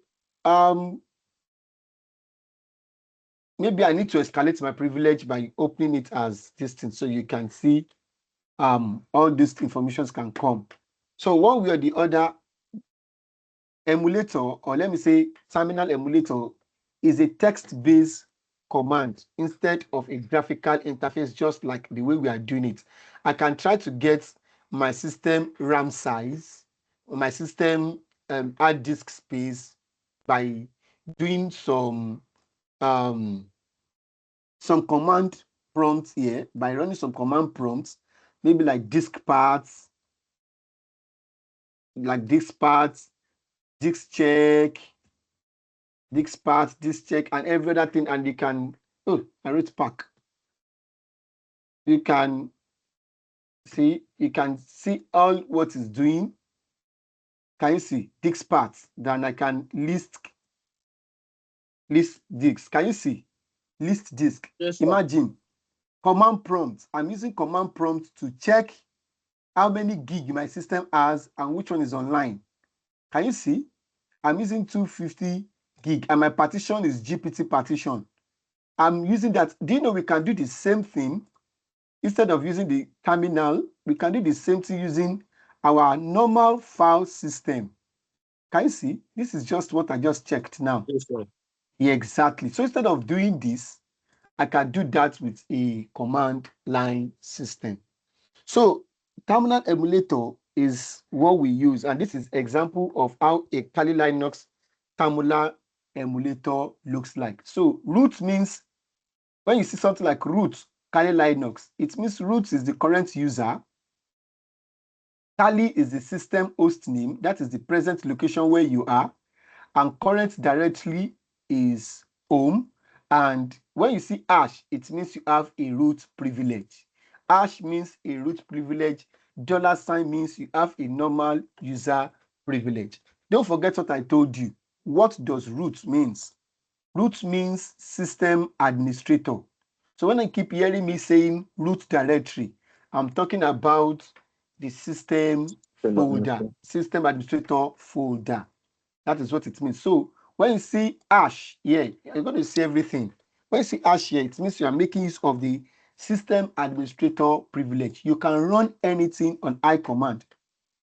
Maybe I need to escalate my privilege by opening it as this thing so you can see all these informations can come. So one way or the other, emulator, or let me say terminal emulator, is a text-based command instead of a graphical interface, just like the way we are doing it. I can try to get my system RAM size, my system hard disk space by doing some command prompts here, by running some command prompts, maybe like disk parts, disk check, disk check, and every other thing. And you can, I wrote pack. You can see all what it's doing. Can you see disk parts? Then I can list disks. Can you see list disk? Yes, sir. Imagine command prompt. I'm using command prompt to check how many gig my system has and which one is online. Can you see? I'm using 250 gig and my partition is GPT partition. I'm using that. Do you know we can do the same thing? Instead of using the terminal, we can do the same thing using our normal file system. Can you see? This is just what I just checked now. Yes, sir. Yeah, exactly. So instead of doing this, I can do that with a command line system. So terminal emulator is what we use, and this is example of how a Kali Linux terminal emulator looks like. So root means, when you see something like root Kali Linux, it means root is the current user. Kali is the system host name, that is the present location where you are, and current directory is home. And when you see hash, it means you have a root privilege. Hash means a root privilege. $sign means you have a normal user privilege. Don't forget what I told you. What does root means? Root means system administrator. So when I keep hearing me saying root directory, I'm talking about the system folder, system administrator folder. That is what it means. So when you see hash here, you're going to see everything. When you see hash here, it means you are making use of the system administrator privilege. You can run anything on I command.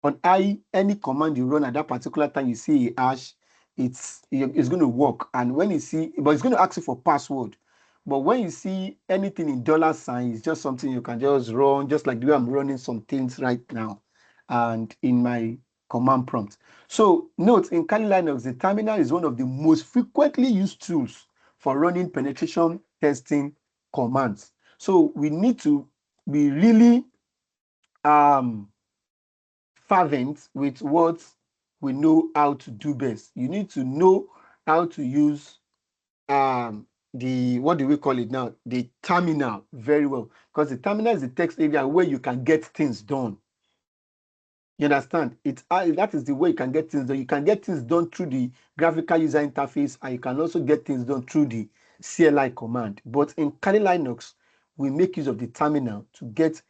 On any command you run at that particular time, you see a hash, it's going to work. And when you see, but it's going to ask you for password. But when you see anything in $sign, it's just something you can just run, just like the way I'm running some things right now and in my command prompt. So note, in Kali Linux, the terminal is one of the most frequently used tools for running penetration testing commands. So we need to be really fervent with what we know how to do best. You need to know how to use what do we call it now? The terminal very well, because the terminal is the text area where you can get things done. You understand? That is the way you can get things done. You can get things done through the graphical user interface, and you can also get things done through the CLI command. But in Kali Linux, we make use of the terminal to get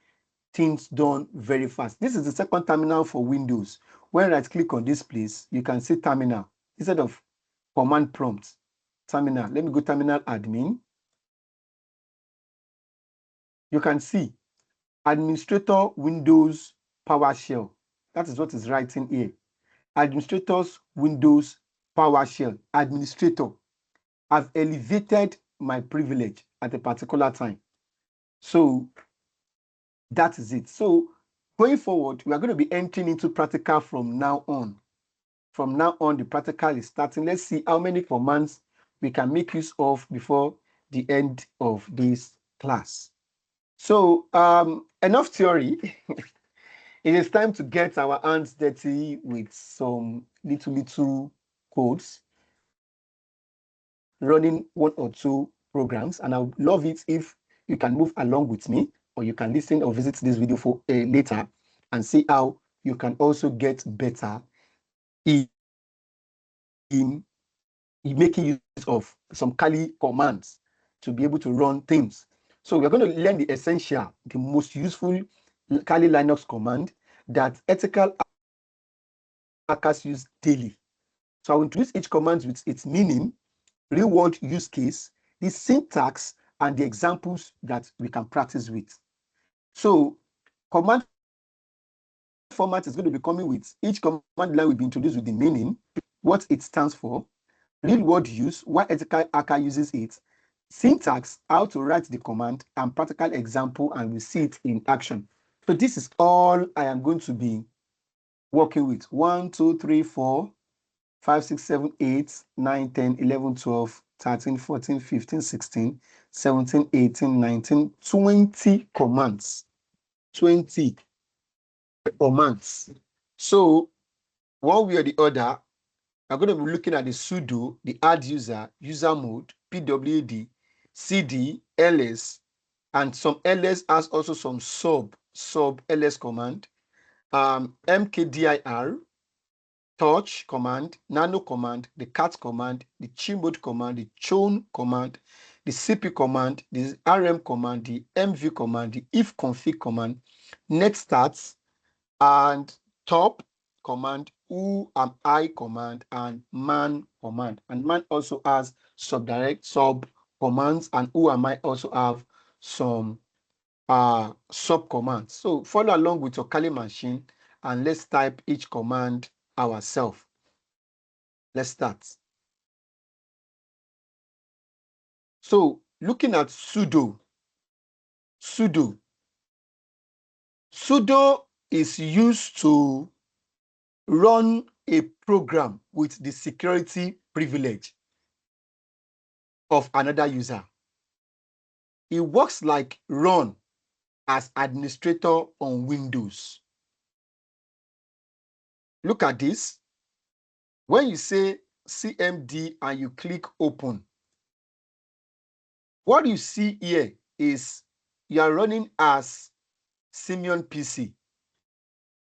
things done very fast. This is the second terminal for Windows. When I click on this place, you can see terminal instead of command prompt. Terminal. Let me go terminal admin. You can see administrator Windows PowerShell. That is what is writing here. Administrators Windows PowerShell. Administrator. I've elevated my privilege at a particular time. So that is it. So going forward, we are going to be entering into practical from now on. From now on, the practical is starting. Let's see how many commands we can make use of before the end of this class. So enough theory. It is time to get our hands dirty with some little codes, running one or two programs. And I would love it if you can move along with me, or you can listen or visit this video for later and see how you can also get better in making use of some Kali commands to be able to run things. So we're going to learn the essential, the most useful Kali Linux command that ethical hackers use daily. So I'll introduce each command with its meaning, real-world use case, the syntax, and the examples that we can practice with. So command format is going to be coming with each command line will be introduced with the meaning, what it stands for, real-world use, why ethical hacker uses it, syntax, how to write the command, and practical example, and we see it in action. So this is all I am going to be working with. 1, 2, 3, 4, 5, 6, 7, 8, 9, 10, 11, 12, 13, 14, 15, 16, 17, 18, 19, 20 commands. 20 commands. So one way or the other, I'm going to be looking at the sudo, the add user, user mode, pwd, cd, ls, and some ls has also some sub ls command, mkdir, touch command, nano command, the cat command, the chmod command, the chown command, the cp command, the rm command, the mv command, the if config command, net starts, and top command, who am I command, and man command. And man also has subdirect sub commands, and who am I also have some sub commands. So follow along with your Kali machine and let's type each command ourselves. Let's start. So looking at sudo is used to run a program with the security privilege of another user. It works like run as administrator on Windows. Look at this. When you say CMD and you click open, what you see here is you are running as Simeon PC.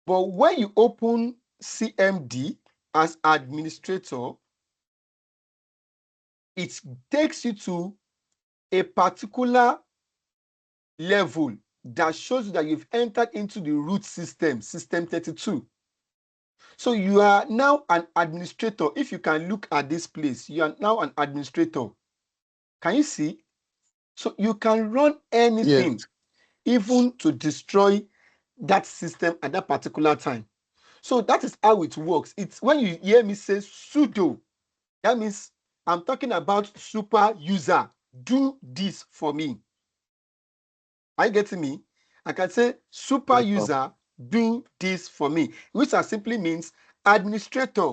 But when you open CMD as administrator, it takes you to a particular level that shows you that you've entered into the root system, system 32. So you are now an administrator. If you can look at this place, you are now an administrator. Can you see? So you can run anything, even to destroy that system at that particular time. So that is how it works. It's when you hear me say sudo, that means I'm talking about super user. Do this for me. Are you getting me? I can say super user, do this for me, which simply means administrator,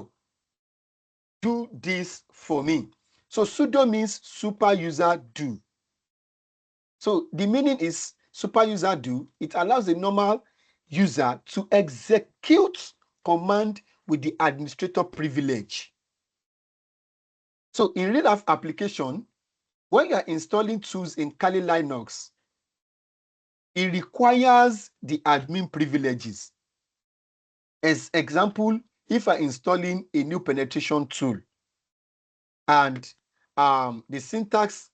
do this for me. So sudo means super user do. So the meaning is super user do. It allows the normal user to execute command with the administrator privilege. So in real life application, when you are installing tools in Kali Linux, it requires the admin privileges. As example, if I'm installing a new penetration tool and the syntax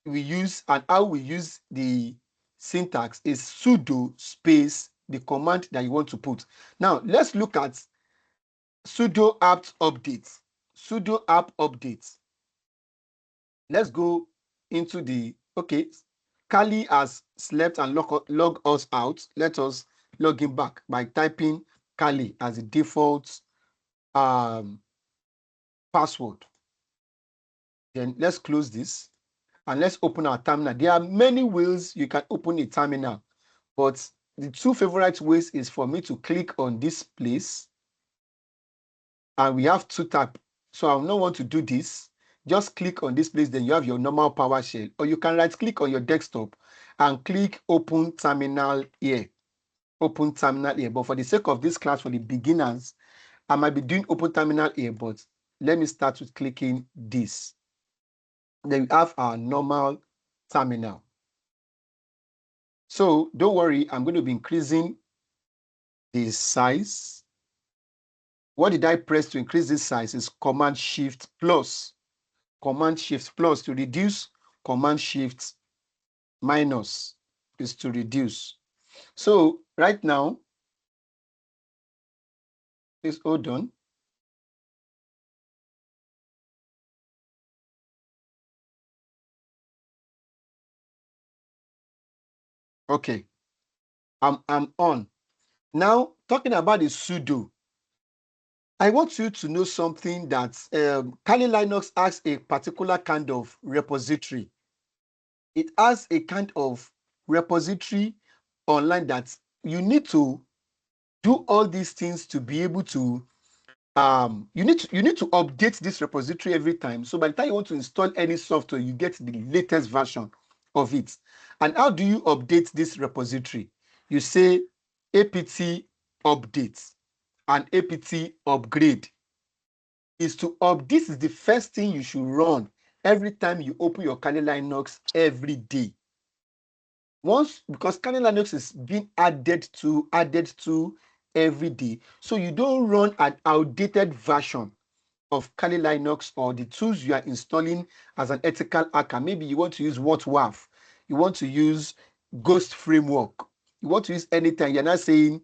we use and how we use the syntax is sudo space the command that you want to put. Now, let's look at sudo apt update. Sudo apt update. Let's go into the, okay, Kali has slept and log us out. Let us log in back by typing Kali as the default password. Then let's close this and let's open our terminal. There are many ways you can open a terminal, but the two favorite ways is for me to click on this place, and we have two tabs. So I will not want to do this. Just click on this place, then you have your normal PowerShell, or you can right click on your desktop and click open terminal here. Open terminal here. But for the sake of this class, for the beginners, I might be doing open terminal here, but let me start with clicking this. Then we have our normal terminal. So don't worry, I'm going to be increasing the size. What did I press to increase this size is Command Shift plus. Command Shift plus to reduce, Command Shift minus is to reduce. So right now, please hold on. Okay, I'm on. Now, talking about the sudo, I want you to know something that Kali Linux has a particular kind of repository. It has a kind of repository online that you need to do all these things to be able to you need to update this repository every time. So by the time you want to install any software, you get the latest version of it. And how do you update this repository? You say apt update and apt upgrade. Is to this is the first thing you should run every time you open your Kali Linux every day. Once, because Kali Linux is being added to every day, so you don't run an outdated version of Kali Linux or the tools you are installing as an ethical hacker. Maybe you want to use WhatWaf, you want to use Ghost Framework, you want to use anything. You're not saying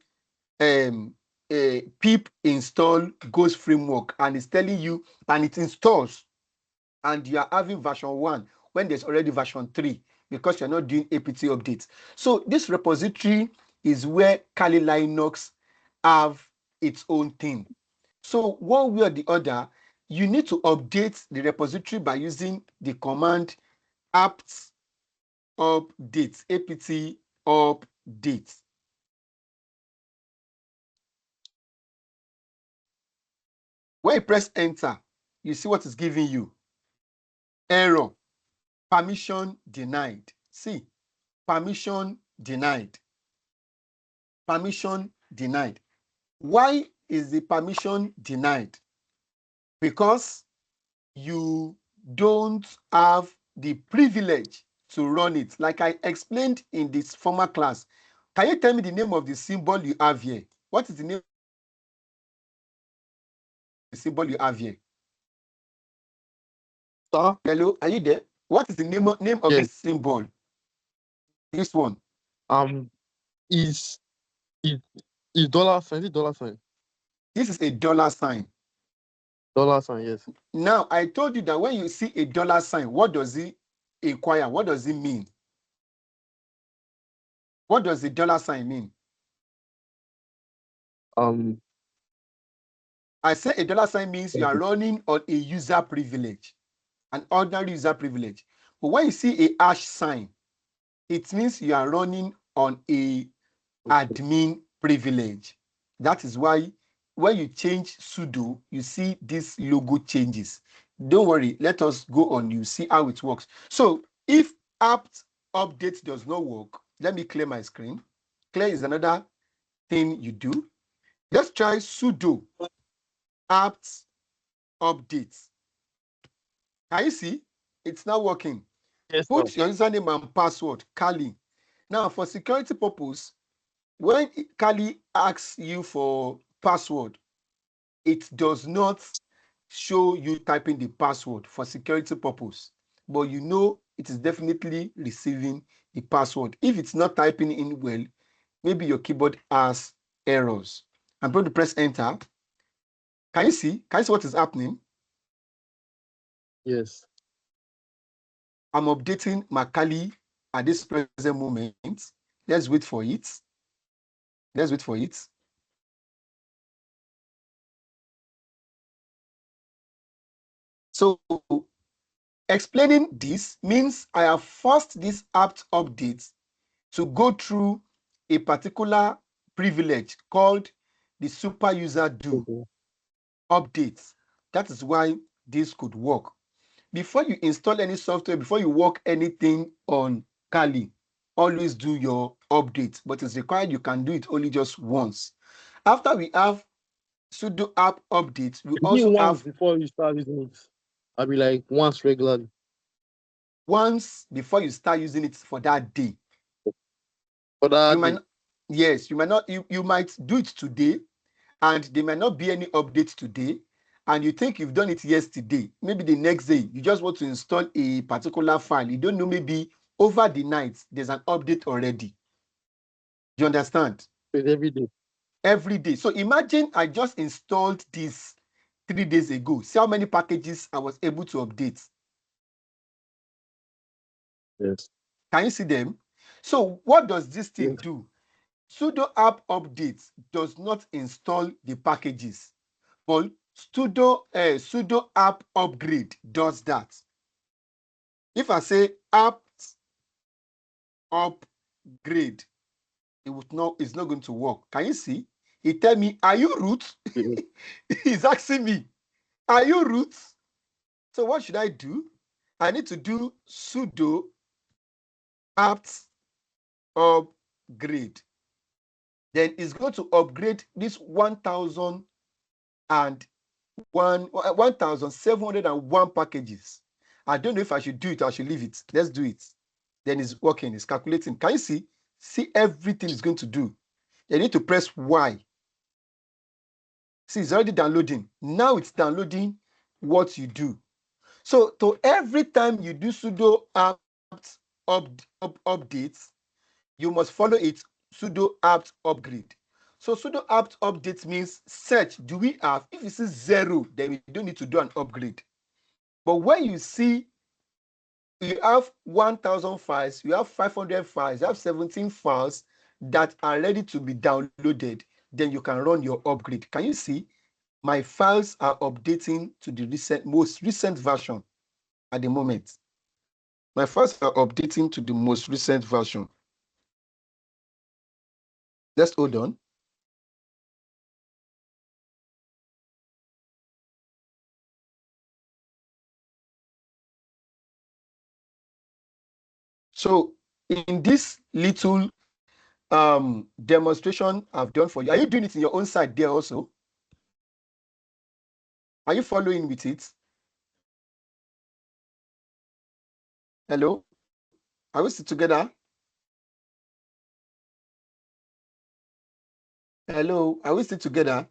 pip install Ghost Framework and it's telling you, and it installs, and you are having version 1 when there's already version 3 because you're not doing apt updates. So this repository is where Kali Linux have its own thing. So one way or the other, you need to update the repository by using the command apt update, apt update. When you press enter, you see what is giving you. Error, permission denied. See, permission denied. Permission denied. Why is the permission denied? Because you don't have the privilege to run it. Like I explained in this former class. Can you tell me the name of the symbol you have here? What is the name of the symbol you have here? Sir? Hello, are you there? What is the name of Yes. this symbol? This one. Is dollar sign? Is it dollar sign? This is a dollar sign. Dollar sign, yes. Now, I told you that when you see a dollar sign, what does it inquire? What does it mean? What does the dollar sign mean? I say a dollar sign means you are running on a user privilege, an ordinary user privilege. But when you see a hash sign, it means you are running on a admin privilege. That is why when you change sudo, you see this logo changes. Don't worry, let us go on. You see how it works. So if apt update does not work, let me clear my screen. Clear is another thing you do. Let's try sudo apt update. Can you see? It's not working. Yes, sir. Put your username and password, Kali. Now, for security purpose, when Kali asks you for password, it does not show you typing the password for security purpose, but you know it is definitely receiving the password. If it's not typing in well, maybe your keyboard has errors. I'm going to press enter. Can you see? Can you see what is happening? Yes. I'm updating my Kali at this present moment. Let's wait for it. Let's wait for it. So explaining this means I have forced this apt update to go through a particular privilege called the super user do Okay. updates. That is why this could work. Before you install any software, before you work anything on Kali, always do your update, but it's required you can do it only just once. After we have sudo app updates, we You mean also once have before you start using it? I'll be like once regularly. once before you start using it for that day. For You that might day. not, yes, you might not, you might do it today, and there might not be any update today, and you think you've done it yesterday. Maybe the next day you just want to install a particular file. You don't know, maybe over the night there's an update already. You understand? It's every day. Every day. So imagine I just installed this 3 days ago. See how many packages I was able to update. Yes. Can you see them? So what does this thing Yes. do? Sudo app update does not install the packages, but sudo app upgrade does that. If I say app upgrade, it's not going to work. Can you see? It tell me, are you root? Yes. He's asking me, are you root? So what should I do? I need to do sudo apt upgrade. Then it's going to upgrade this 1,701 packages. I don't know if I should do it or I should leave it. Let's do it. Then it's working, it's calculating. Can you see? See everything it's going to do. You need to press Y. See, it's already downloading. Now it's downloading what you do. So to every time you do sudo apt updates, you must follow it sudo apt upgrade. So sudo apt update means search, do we have? If you see 0, then we don't need to do an upgrade. But when you see you have 1,000 files, you have 500 files, you have 17 files that are ready to be downloaded, then you can run your upgrade. Can you see? My files are updating to the most recent version at the moment. My files are updating to the most recent version. Let's hold on. So in this little demonstration I've done for you, are you doing it in your own side there also? Are you following with it? Hello? Are we still together? Hello? Are we still together?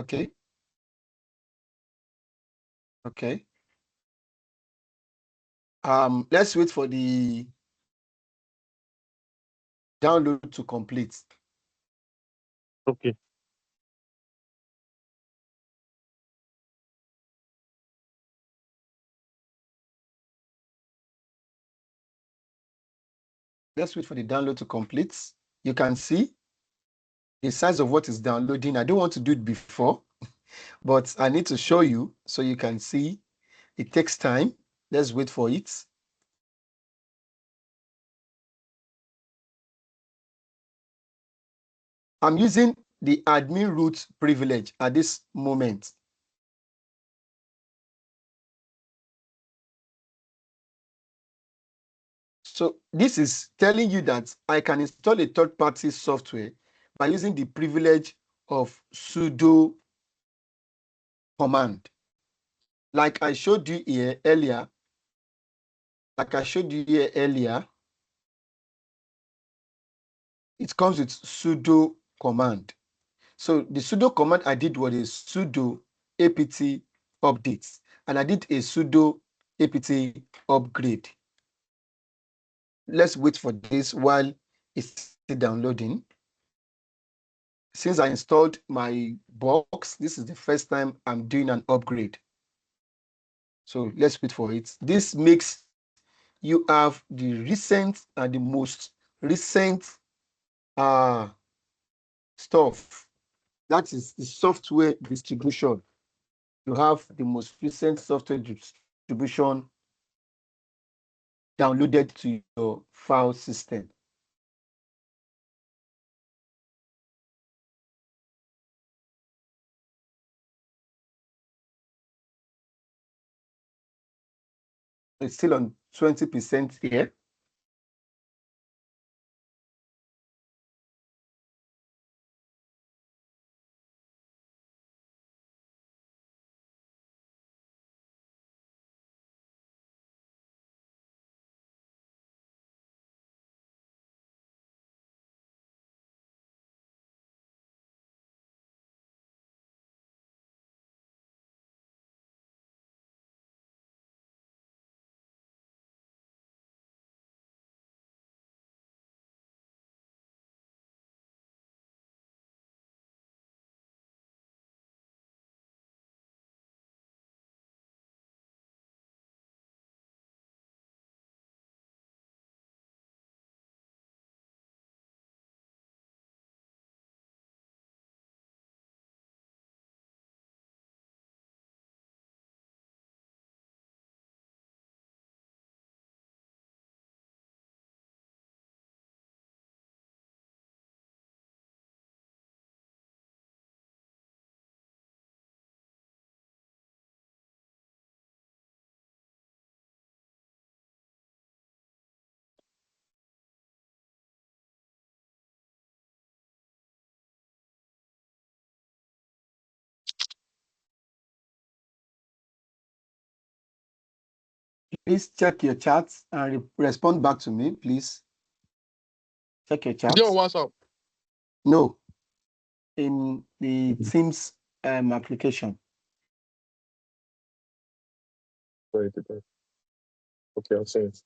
Okay. Okay. Let's wait for the download to complete. Okay. Let's wait for the download to complete. You can see the size of what is downloading. I don't want to do it before, but I need to show you so you can see. It takes time. Let's wait for it. I'm using the admin root privilege at this moment. So this is telling you that I can install a third-party software by using the privilege of sudo command. like I showed you here earlier, it comes with sudo command. So the sudo command I did was a sudo apt updates, and I did a sudo apt upgrade. Let's wait for this while it's still downloading. Since I installed my box, this is the first time I'm doing an upgrade. So let's wait for it. This makes you have the recent and the most recent stuff. That is the software distribution. You have the most recent software distribution downloaded to your file system. It's still on 20% here. Please check your chats and respond back to me, please. Check your Is it on chats. WhatsApp? No, in the Teams application. Right. Okay, I'll say it.